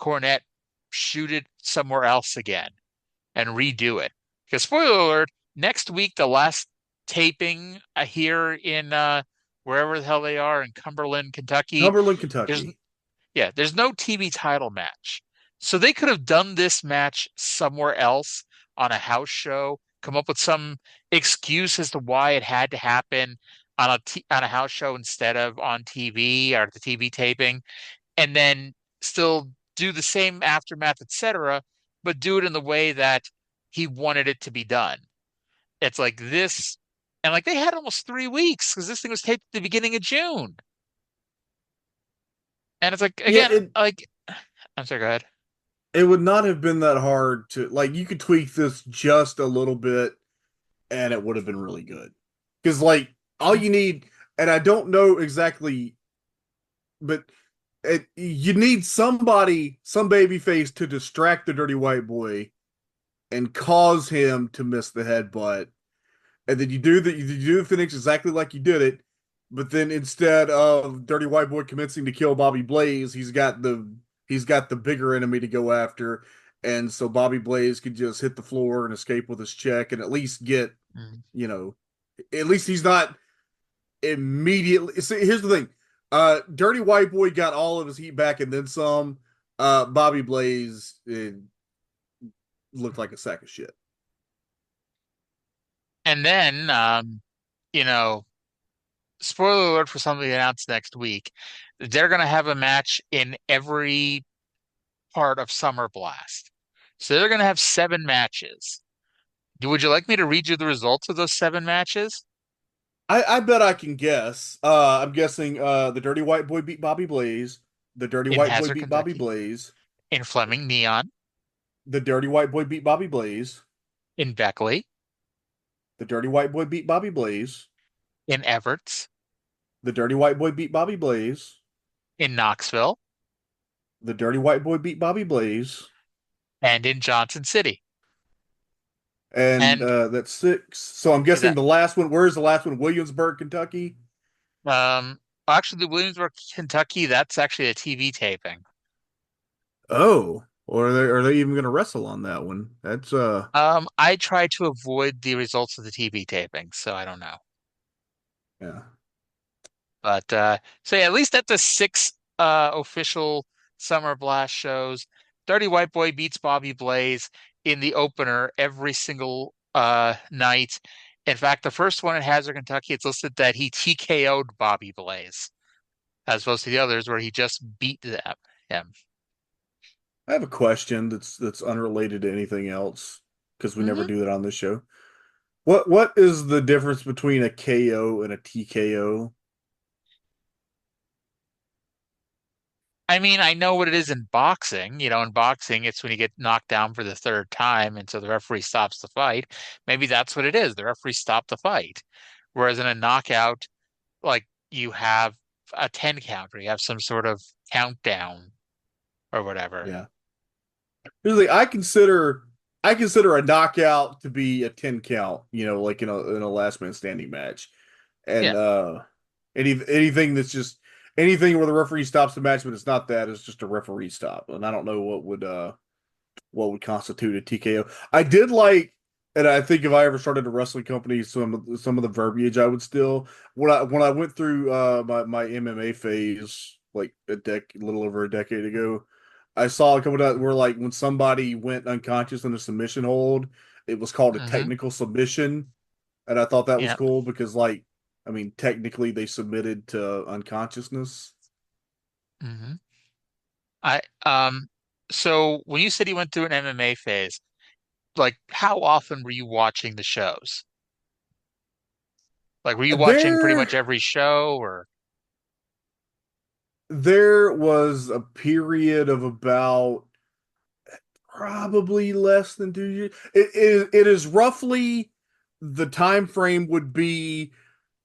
Cornette shoot it somewhere else again and redo it? Because spoiler alert, next week, the last taping here in wherever the hell they are in Cumberland, Kentucky. There's no TV title match. So they could have done this match somewhere else on a house show, come up with some excuse as to why it had to happen on a house show instead of on TV or the TV taping, and then still do the same aftermath, etc., but do it in the way that he wanted it to be done. It's like this, and like they had almost 3 weeks because this thing was taped at the beginning of June. And it's like, again, I'm sorry, go ahead. It would not have been that hard to, you could tweak this just a little bit and it would have been really good. Because, all you need, and I don't know exactly, but you need some babyface to distract the Dirty White Boy and cause him to miss the headbutt. And then you do the finish exactly like you did it, but then instead of Dirty White Boy commencing to kill Bobby Blaze, he's got the bigger enemy to go after, and so Bobby Blaze could just hit the floor and escape with his check and at least get, at least he's not immediately. See, here's the thing. Dirty White Boy got all of his heat back and then some Bobby Blaze looked like a sack of shit. And then, you know, spoiler alert for something announced next week. They're going to have a match in every part of Summer Blast. So they're going to have 7 matches. Would you like me to read you the results of those 7 matches? I bet I can guess. I'm guessing the Dirty White Boy beat Bobby Blaze. The Dirty In White Boy Hazard, beat Bobby Kentucky, Blaze. in Fleming Neon, The Dirty White Boy beat Bobby Blaze. in Beckley, The Dirty White Boy beat Bobby Blaze. in Everts, The Dirty White Boy beat Bobby Blaze. in Knoxville, The Dirty White Boy beat Bobby Blaze. and in Johnson City. And And that's 6. So I'm guessing that the last one. Where's the last one? Williamsburg, Kentucky. um actually the Williamsburg, Kentucky, that's actually a TV taping. Oh, or are they even going to wrestle on that one? That's I try to avoid the results of the TV taping, so I don't know. yeah. But so yeah, at least at the 6 official Summer Blast shows, Dirty White Boy beats Bobby Blaze in the opener every single night. In fact, the first one in Hazard, Kentucky, it's listed that he TKO'd Bobby Blaze, as opposed to the others where he just beat him. I have a question that's unrelated to anything else because we never Hmm. do that on this show. What is the difference between a KO and a TKO? I mean, I know what it is in boxing. In boxing, it's when you get knocked down for the third time, and so the referee stops the fight. Maybe that's what it is. The referee stopped the fight. Whereas in a knockout, like you have a 10 count or you have some sort of countdown or whatever. Yeah. Usually I consider a knockout to be a 10 count, like in a last man standing match. And Yeah. anything that's just anything where the referee stops the match, but it's not that, it's just a referee stop. And I don't know what would constitute a TKO. I did like, and I think if I ever started a wrestling company, some of the verbiage I would still when I went through my MMA phase like a little over a decade ago, I saw a couple of where like when somebody went unconscious in a submission hold, it was called a Hmm. technical submission, and I thought that was Yeah. cool because like I mean technically they submitted to unconsciousness. Hmm. I so when you said you went through an MMA phase, like how often were you watching the shows? Like were you watching pretty There much every show or there was a period of about probably less than 2 years. It is roughly the time frame would be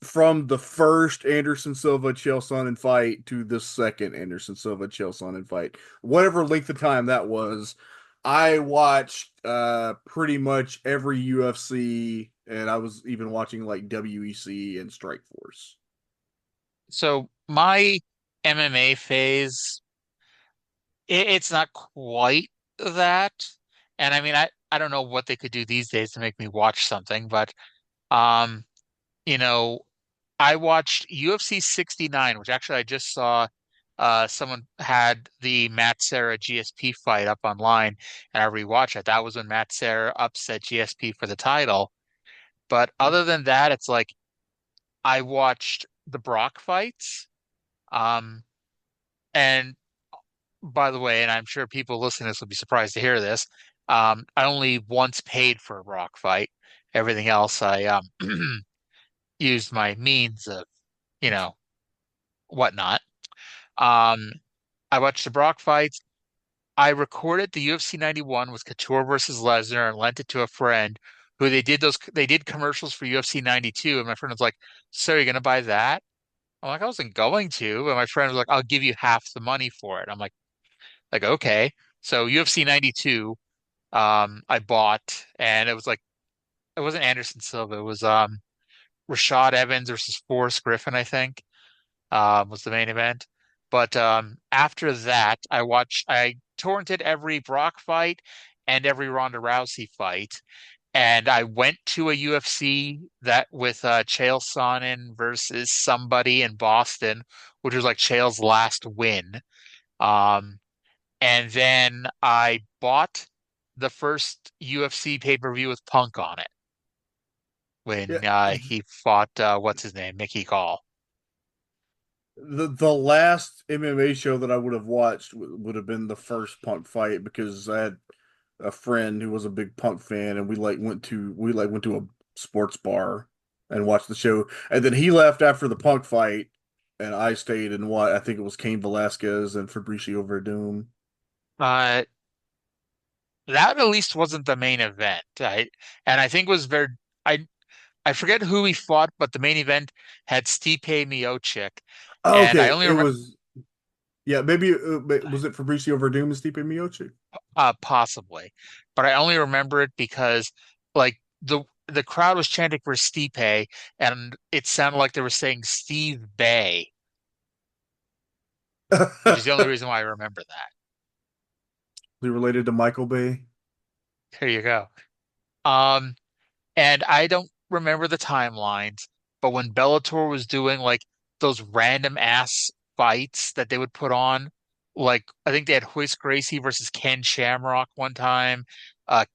from the first Anderson Silva Chael Sonnen fight to the second Anderson Silva Chael Sonnen fight. Whatever length of time that was, I watched pretty much every UFC, and I was even watching like WEC and Strikeforce. so my MMA phase, it's not quite that. And I mean I don't know what they could do these days to make me watch something, but um you know, I watched UFC 69, which actually I just saw someone had the Matt Serra GSP fight up online and I rewatched it. That was when Matt Serra upset GSP for the title. But other than that, it's like I watched the Brock fights. Um, and by the way, and I'm sure people listening to this will be surprised to hear this. I only once paid for a Brock fight. Everything else I used my means of, you know, whatnot. Um, I watched the Brock fights. I recorded the UFC 91 with Couture versus Lesnar and lent it to a friend who they did commercials for UFC 92, and my friend was like, "So you're gonna buy that?" I'm like, "I wasn't going to," and my friend was like, "I'll give you half the money for it." I'm like okay. So UFC 92, I bought, and it was like it wasn't Anderson Silva, it was Rashad Evans versus Forrest Griffin, I think. Was the main event. But after that, I torrented every Brock fight and every Ronda Rousey fight. And I went to a UFC that with Chael Sonnen versus somebody in Boston, which was like Chael's last win. Um, And then I bought the first UFC pay-per-view with Punk on it Yeah. when he fought what's his name, Mickey Gall. The last MMA show that I would have watched would have been the first Punk fight because I had a friend who was a big Punk fan, and we went to a sports bar and watched the show. And then he left after the Punk fight, and I stayed and what I think it was Cain Velasquez and Fabricio Verdum. Uh, that at least wasn't the main event. And I think was very I I forget who he fought, but the main event had Stipe Miocic, Oh, and I okay, only it remember was yeah, maybe was it Fabricio Verdum and Stipe Miocic? possibly, but I only remember it because like the crowd was chanting for Stipe, and it sounded like they were saying Steve Bay, which is the only reason why I remember that. He related to Michael Bay. There you go. Um, And I don't remember the timelines, but when Bellator was doing like those random ass fights that they would put on, like I think they had Hoist Gracie versus Ken Shamrock one time,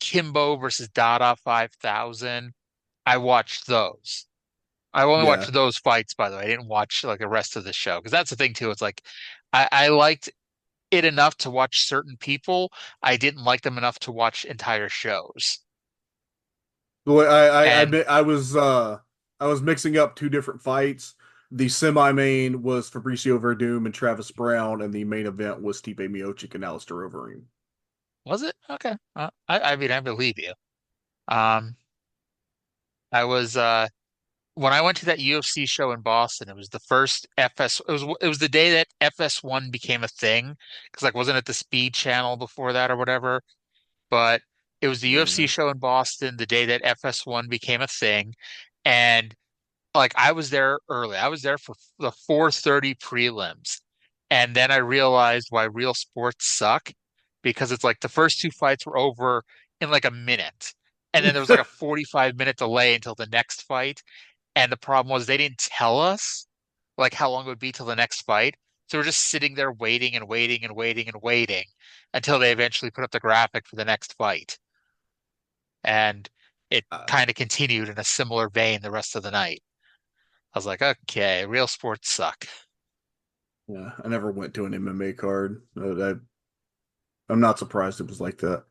Kimbo versus Dada 5000. I watched those. I only Yeah. watched those fights, by the way. I didn't watch like the rest of the show because that's the thing too. It's like I liked it enough to watch certain people. I didn't like them enough to watch entire shows. Well, I And admit I was mixing up two different fights. The semi-main was Fabricio Verdum and Travis Brown, and the main event was Stipe Miocic and Alistair Overeem. was it? Okay. I mean, I believe you. Um, I was when I went to that UFC show in Boston, it was the first FS it was the day that FS1 became a thing because like wasn't it the Speed Channel before that or whatever? But it was the UFC Yeah. show in Boston the day that FS1 became a thing, and like I was there early. I was there for the 4:30 prelims. And then I realized why real sports suck because it's like the first two fights were over in like a minute. And then there was like a 45-minute delay until the next fight. And the problem was they didn't tell us like how long it would be till the next fight. So we're just sitting there waiting and waiting and waiting and waiting until they eventually put up the graphic for the next fight. And it Uh, kind of continued in a similar vein the rest of the night. I was like, okay, real sports suck. yeah, I never went to an MMA card. I'm not surprised it was like that.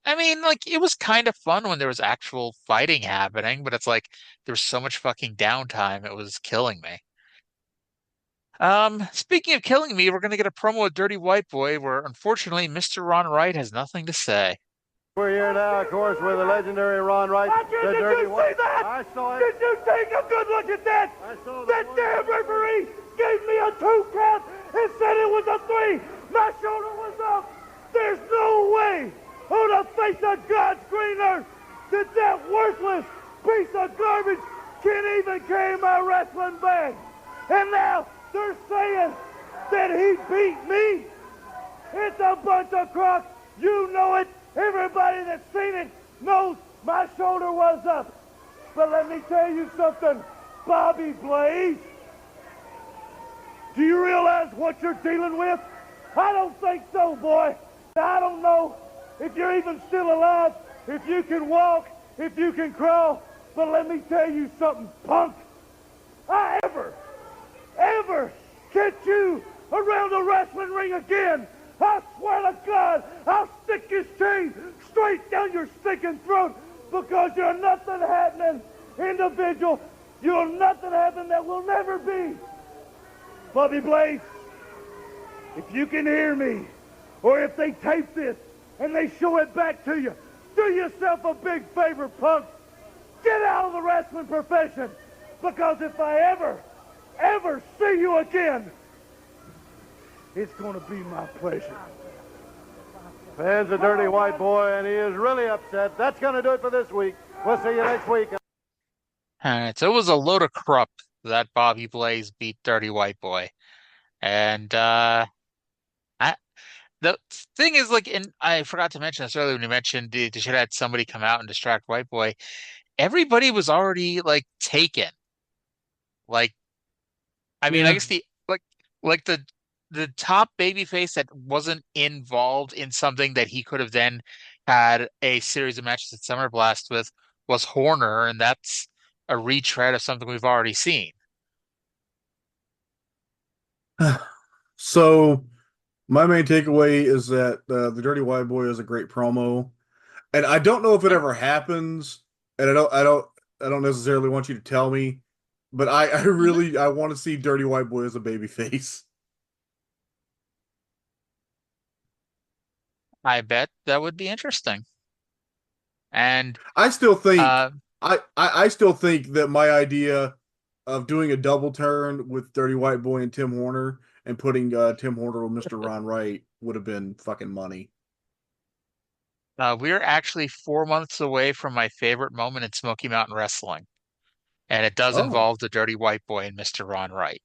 I mean, like it was kind of fun when there was actual fighting happening, but it's like there was so much fucking downtime, it was killing me. Speaking of killing me, we're gonna get a promo of Dirty White Boy where unfortunately Mr. Ron Wright has nothing to say. We're here now, of course, with the legendary Ron Wright. Roger, the did Dirty you White. see that? I saw it. Did you take a good look at that? I saw That damn referee gave me a 2 count and said it was a 3. My shoulder was up. There's no way on the face of God's green earth that that worthless piece of garbage can even carry my wrestling bag. And now they're saying that he beat me. It's a bunch of crock. You know it. Everybody that's seen it knows my shoulder was up. But let me tell you something, Bobby Blaze. Do you realize what you're dealing with? I don't think so, boy. I don't know if you're even still alive, if you can walk, if you can crawl. But let me tell you something, punk. I ever catch you around the wrestling ring again, I swear to God, I'll stick this chain straight down your stinking throat because you're nothing happening individual. You're nothing happening that will never be. Bobby Blaze, if you can hear me, or if they tape this and they show it back to you, do yourself a big favor, punk. Get out of the wrestling profession, because if I ever see you again, it's going to be my pleasure. Fans of Dirty White Boy, and he is really upset. That's going to do it for this week. We'll see you next week. All right, so it was a load of crap that Bobby Blaze beat Dirty White Boy. And I the thing is like and I forgot to mention this earlier when you mentioned they should have had somebody come out and distract White Boy. Everybody was already like taken. Like I mean, I Yeah. guess the like the top babyface that wasn't involved in something that he could have then had a series of matches at Summer Blast with was Horner, and that's a retread of something we've already seen. So my main takeaway is that the Dirty White Boy is a great promo, and I don't know if it Yeah. ever happens, and I don't necessarily want you to tell me, but I Mhm. really I want to see Dirty White Boy as a baby face. I bet that would be interesting. And I still think uh, I still think that my idea of doing a double turn with Dirty White Boy and Tim Horner and putting Tim Horner with Mr. Ron Wright would have been fucking money. we're actually 4 months away from my favorite moment in Smoky Mountain Wrestling, and it does Oh, involve the Dirty White Boy and Mr. Ron Wright.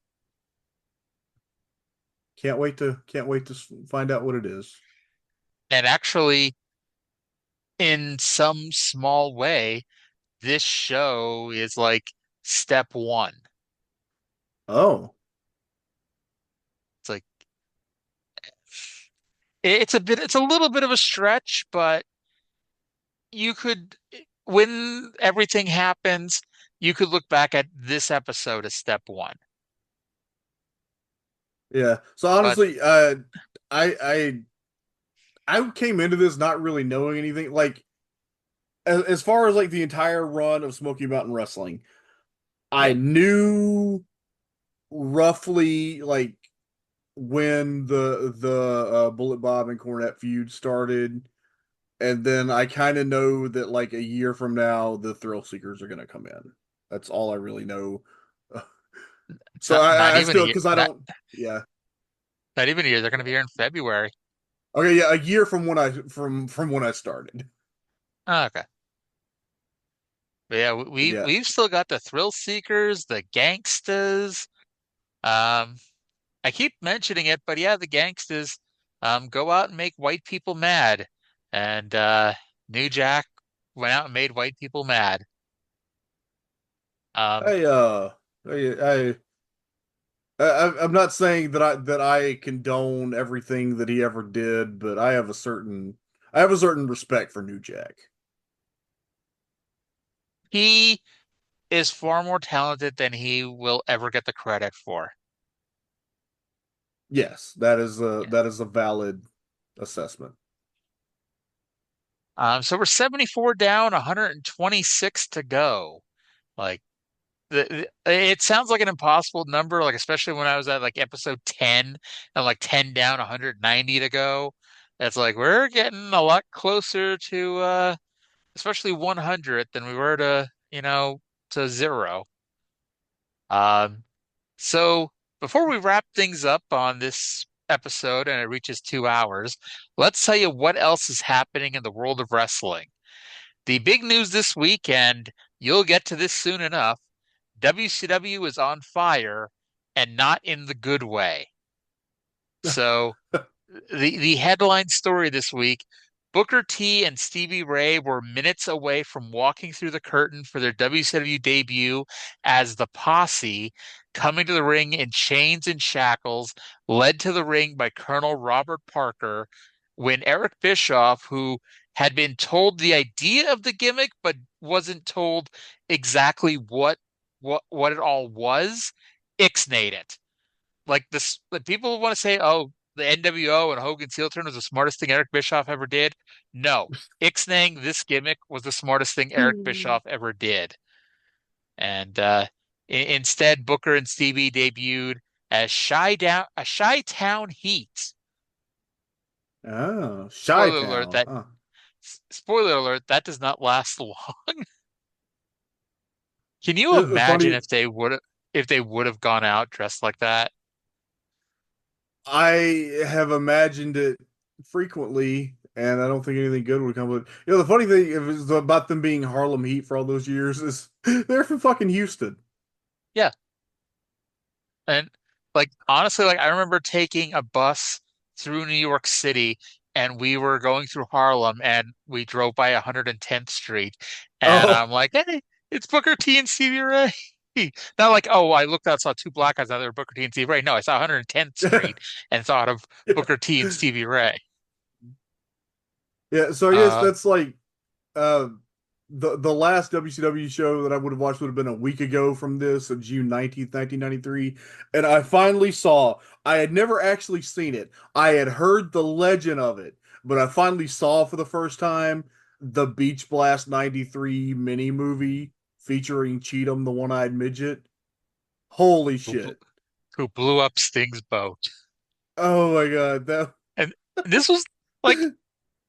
can't wait to find out what it is. And actually, in some small way, this show is like step one. Oh, It's like it's a little bit of a stretch, but you could, when everything happens, you could look back at this episode as step one. yeah. So But honestly, I I I came into this not really knowing anything. Like as far as like the entire run of Smoky Mountain Wrestling, I yeah, knew roughly like when the Bullet Bob and Cornette feud started, and then I kind of know that like a year from now the Thrill Seekers are gonna come in. That's all I really know. it's So not I even a still year, because I don't yeah. not even a year. They're going to be here in February. Okay, yeah, a year from when I from when I started. Oh, okay. But yeah, Yeah. we've still got the Thrill Seekers, the Gangstas. Um, I keep mentioning it, but yeah, the Gangstas go out and make white people mad. And New Jack went out and made white people mad. Um, I I'm not saying that I condone everything that he ever did, but I have a certain respect for New Jack. he is far more talented than he will ever get the credit for. Yes, Yeah. that is a valid assessment. So we're 74 down, 126 to go. Like it sounds like an impossible number, like especially when I was at like episode 10 and like 10 down, 190 to go. It's like we're getting a lot closer to especially 100 than we were to, to zero. Um, so before we wrap things up on this episode and it reaches 2 hours, let's tell you what else is happening in the world of wrestling. The big news this week, and you'll get to this soon enough, WCW is on fire and not in the good way. So the headline story this week, Booker T and Stevie Ray were minutes away from walking through the curtain for their WCW debut as the Posse, coming to the ring in chains and shackles, led to the ring by Colonel Robert Parker, when Eric Bischoff, who had been told the idea of the gimmick but wasn't told exactly what it all was, ixnayed it. Like this, like people want to say, "Oh, the NWO and Hogan's heel turn was the smartest thing Eric Bischoff ever did." No, ixnaying this gimmick was the smartest thing Eric Bischoff ever did. And instead, Booker and Stevie debuted as Shy Town Heat. Oh, Spoiler alert! Chi-Town. That Huh. spoiler alert! That does not last long. Can you imagine Funny, if they would have gone out dressed like that? I have imagined it frequently, and I don't think anything good would come of it. You know, the funny thing is about them being Harlem Heat for all those years is they're from fucking Houston. Yeah, and like honestly, like I remember taking a bus through New York City and we were going through Harlem and we drove by 110th Street and Oh, I'm like, hey, it's Booker T and Stevie Ray. Not like, oh, I looked out, saw two black guys out there, Booker T and Stevie Ray. No, I saw 110th Street and thought of Booker T and Stevie Ray. Yeah, so I guess Uh, that's like uh the last WCW show that I would have watched would have been a week ago from this, on June 19th, 1993. And I finally saw, I had never actually seen it. I had heard the legend of it, but I finally saw for the first time the Beach Blast 93 mini movie featuring Cheatham, the one-eyed midget. Holy who, bl- shit. who blew up Sting's boat. Oh my God. That And this was like,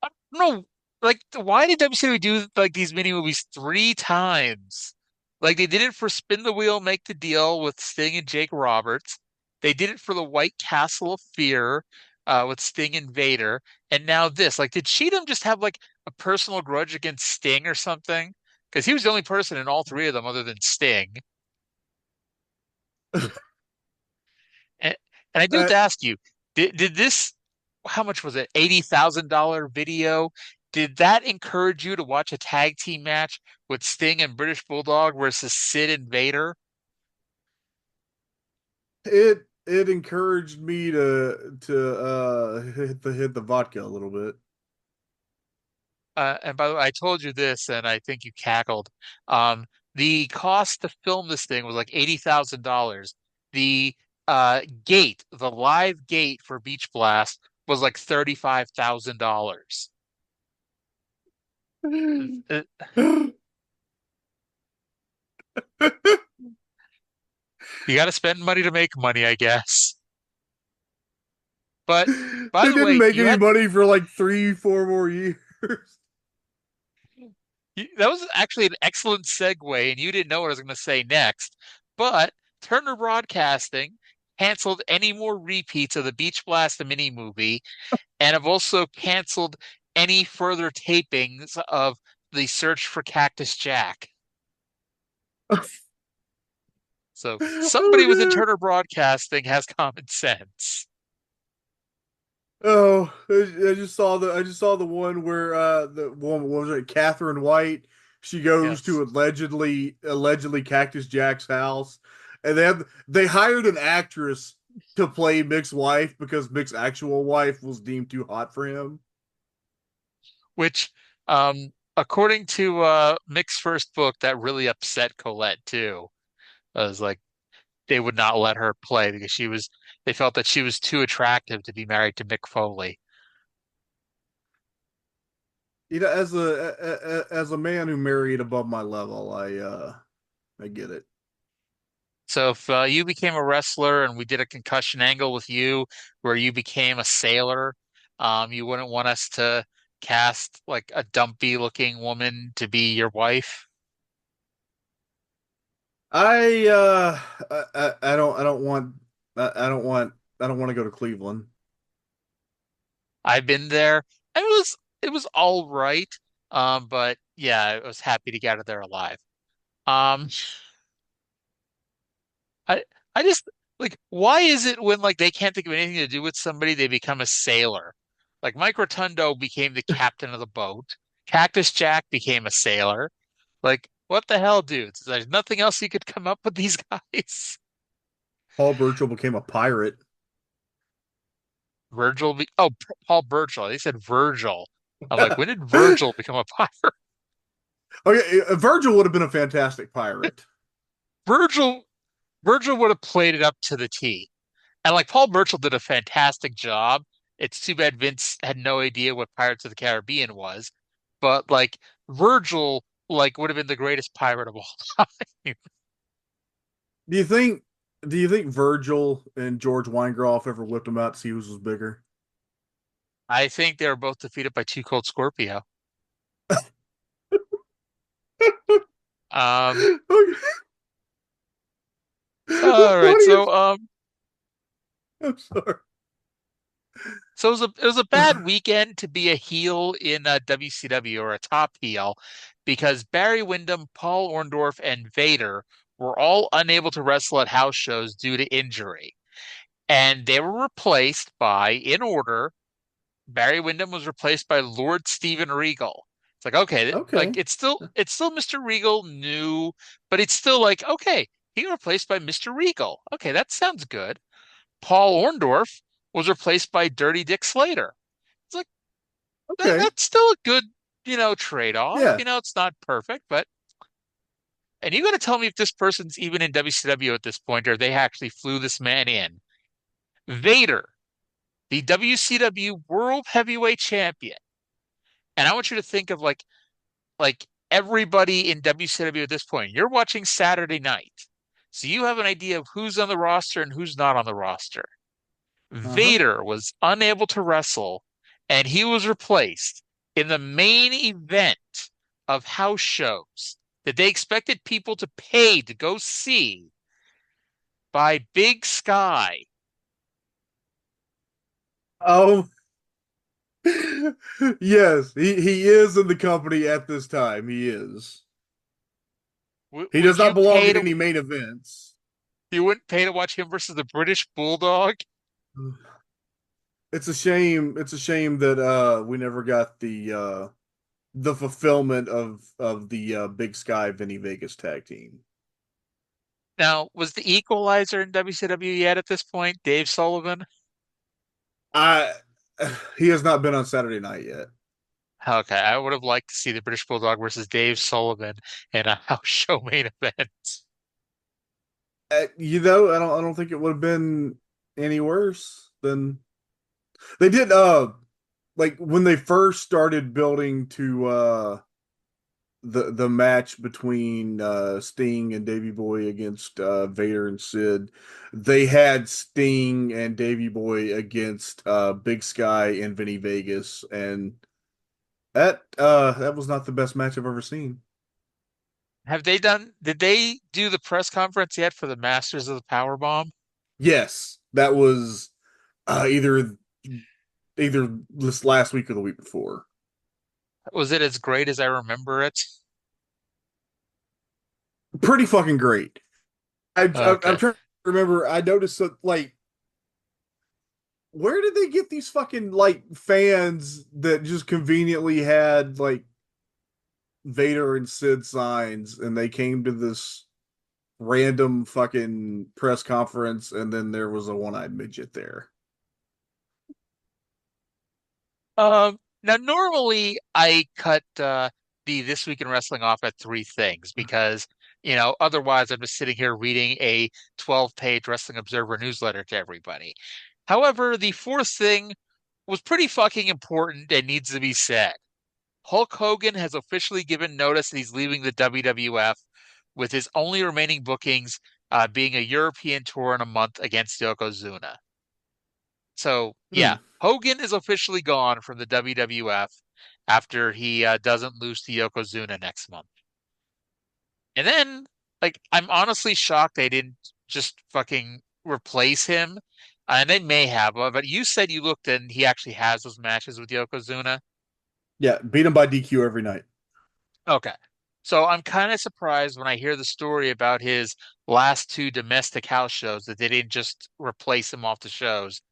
I don't know, like why did WCW do like these mini movies three times? Like they did it for Spin the Wheel, Make the Deal with Sting and Jake Roberts. They did it for the White Castle of Fear with Sting and Vader, and now this. Like, did Cheatham just have like a personal grudge against Sting or something? Because he was the only person in all three of them other than Sting. And, and I do have uh, to ask you, did this, how much was it? $80,000 video? Did that encourage you to watch a tag team match with Sting and British Bulldog versus Sid and Vader? it encouraged me to hit the vodka a little bit. And by the way, I told you this, and I think you cackled. The cost to film this thing was like $80,000. The the live gate for Beach Blast was like $35,000. Uh, You got to spend money to make money, I guess. But by They the didn't way, make any money for like 3, 4 more years. that was actually an excellent segue, and you didn't know what I was going to say next. But Turner Broadcasting canceled any more repeats of the Beach Blast mini movie, and have also canceled any further tapings of the Search for Cactus Jack. So somebody within Oh Turner Broadcasting has common sense. no. Oh, I just saw the one where the one, what was it, Catherine White? She goes Yes. to allegedly Cactus Jack's house, and they hired an actress to play Mick's wife because Mick's actual wife was deemed too hot for him. Which, according to Mick's first book, that really upset Colette too. I was like, they would not let her play because they felt that she was too attractive to be married to Mick Foley. As a man who married above my level, I get it. So if you became a wrestler and we did a concussion angle with you where you became a sailor, you wouldn't want us to cast like a dumpy looking woman to be your wife. I don't want to go to Cleveland. I've been there. And it was all right. But yeah, I was happy to get out of there alive. Um, I I just like why is it when like they can't think of anything to do with somebody, they become a sailor? Like Mike Rotundo became the captain of the boat. Cactus Jack became a sailor. Like, what the hell, dudes? There's nothing else you could come up with these guys. Paul Burchill became a pirate. Paul Burchill. They said Virgil. I'm like, when did Virgil become a pirate? Okay, Virgil would have been a fantastic pirate. Virgil Virgil would have played it up to the T. And like Paul Burchill did a fantastic job. It's too bad Vince had no idea what Pirates of the Caribbean was. But like Virgil like would have been the greatest pirate of all time. Do you think do you think Virgil and George Weingroff ever whipped him out to see whose was bigger? I think they were both defeated by Too Cold Scorpio. Um, all What right, do you I'm sorry. so it was a bad weekend to be a heel in WCW or a top heel because Barry Windham, Paul Orndorff, and Vader were all unable to wrestle at house shows due to injury, and they were replaced by, in order, Barry Windham was replaced by Lord Steven Regal. It's like, okay, like Okay. it's still Mr. Regal new, but it's still like, okay, He got replaced by Mr. Regal. Okay, that sounds good. Paul Orndorff was replaced by Dirty Dick Slater. It's like Okay. that's still a good, trade-off. Yeah. It's not perfect, but and you got to tell me if this person's even in WCW at this point, or they actually flew this man in. Vader, the WCW World Heavyweight Champion. And I want you to think of like everybody in WCW at this point. You're watching Saturday night. So you have an idea of who's on the roster and who's not on the roster. Uh-huh. Vader was unable to wrestle, and he was replaced in the main event of house shows that they expected people to pay to go see by Big Sky. Oh, yes, he is in the company at this time. He is. He does Would not you belong pay in to? any main events. You wouldn't pay to watch him versus the British Bulldog? It's a shame. It's a shame that we never got the fulfillment of the Big Sky Vinny Vegas tag team. Now, was the equalizer in WCW yet at this point? Dave Sullivan? I he has not been on Saturday night yet. Okay, I would have liked to see the British Bulldog versus Dave Sullivan in a house show main event. I don't think it would have been any worse than they did. Like when they first started building to the match between Sting and Davey Boy against Vader and Sid, they had Sting and Davey Boy against Big Sky and Vinny Vegas, and that was not the best match I've ever seen. Did they do the press conference yet for the Masters of the Power Bomb? Yes, that was either this last week or the week before. Was it as great as I remember it? Pretty fucking great. I'm Okay. trying to remember. I noticed that, like, where did they get these fucking like fans that just conveniently had like Vader and Sid signs, and they came to this random fucking press conference, and then there was a one-eyed midget there. Now normally I cut the This Week in Wrestling off at three things because, otherwise I'm just sitting here reading a 12-page Wrestling Observer newsletter to everybody. However, the fourth thing was pretty fucking important and needs to be said. Hulk Hogan has officially given notice that he's leaving the WWF, with his only remaining bookings being a European tour in a month against Yokozuna. So, Hmm. yeah, Hogan is officially gone from the WWF after he doesn't lose to Yokozuna next month. And then, I'm honestly shocked they didn't just fucking replace him. And they may have, but you said you looked and he actually has those matches with Yokozuna. Yeah, beat him by DQ every night. Okay. So I'm kind of surprised when I hear the story about his last two domestic house shows that they didn't just replace him off the shows,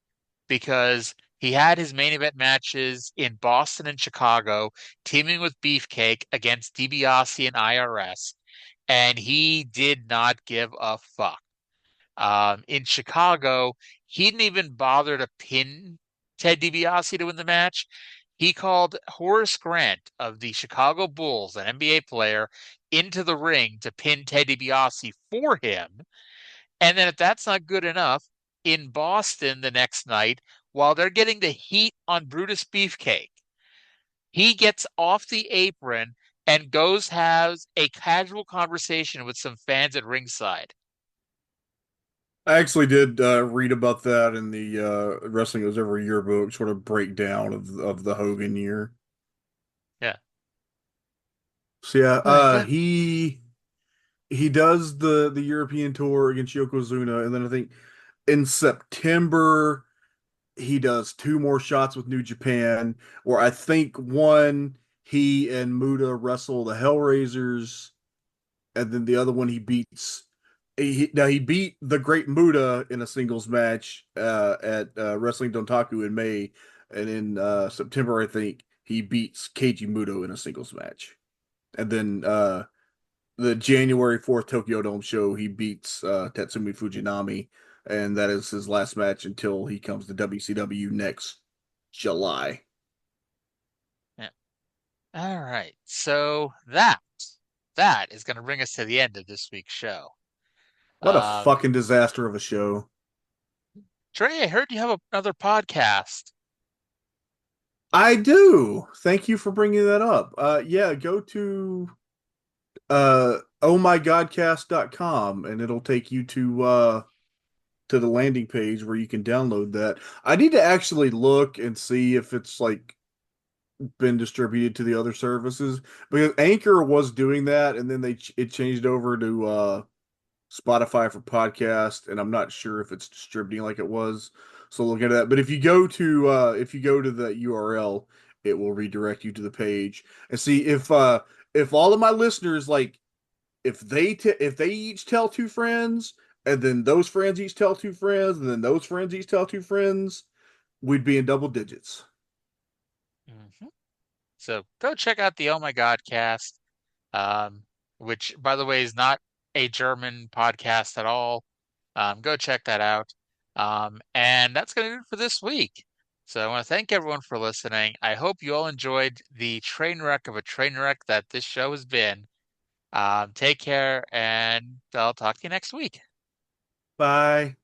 because he had his main event matches in Boston and Chicago, teaming with Beefcake against DiBiase and IRS, and he did not give a fuck. In Chicago, he didn't even bother to pin Ted DiBiase to win the match. He called Horace Grant of the Chicago Bulls, an NBA player, into the ring to pin Ted DiBiase for him. And then if that's not good enough, in Boston the next night, while they're getting the heat on Brutus Beefcake, he gets off the apron and has a casual conversation with some fans at ringside. I actually did read about that in the Wrestling Observer yearbook, sort of breakdown of the Hogan year. Yeah. So yeah, Yeah. he does the European tour against Yokozuna, and then I think in September he does two more shots with New Japan, where I think one he and Muda wrestle the Hellraisers, and then the other one he beats. He beat the Great Muda in a singles match at Wrestling Dontaku in May, and in September I think he beats Keiji Muto in a singles match, and then the January 4th Tokyo Dome show, he beats Tatsumi Fujinami, and that is his last match until he comes to WCW next July. Yeah. All right. So that is going to bring us to the end of this week's show. What a Um, fucking disaster of a show. Trey, I heard you have another podcast. I do. Thank you for bringing that up. Yeah, go to ohmygodcast.com and it'll take you to the landing page where you can download that. I need to actually look and see if it's like been distributed to the other services because Anchor was doing that and then it changed over to Spotify for podcast, and I'm not sure if it's distributing like it was. So look at that. But if you go to the URL, it will redirect you to the page and see if all of my listeners like if they each tell two friends, and then those friends each tell two friends, and then those friends each tell two friends, we'd be in double digits. Hmm. So go check out the Oh My God cast, which, by the way, is not a German podcast at all. Go check that out. And that's going to do it for this week. So I want to thank everyone for listening. I hope you all enjoyed the train wreck of a train wreck that this show has been. Take care, and I'll talk to you next week. Bye.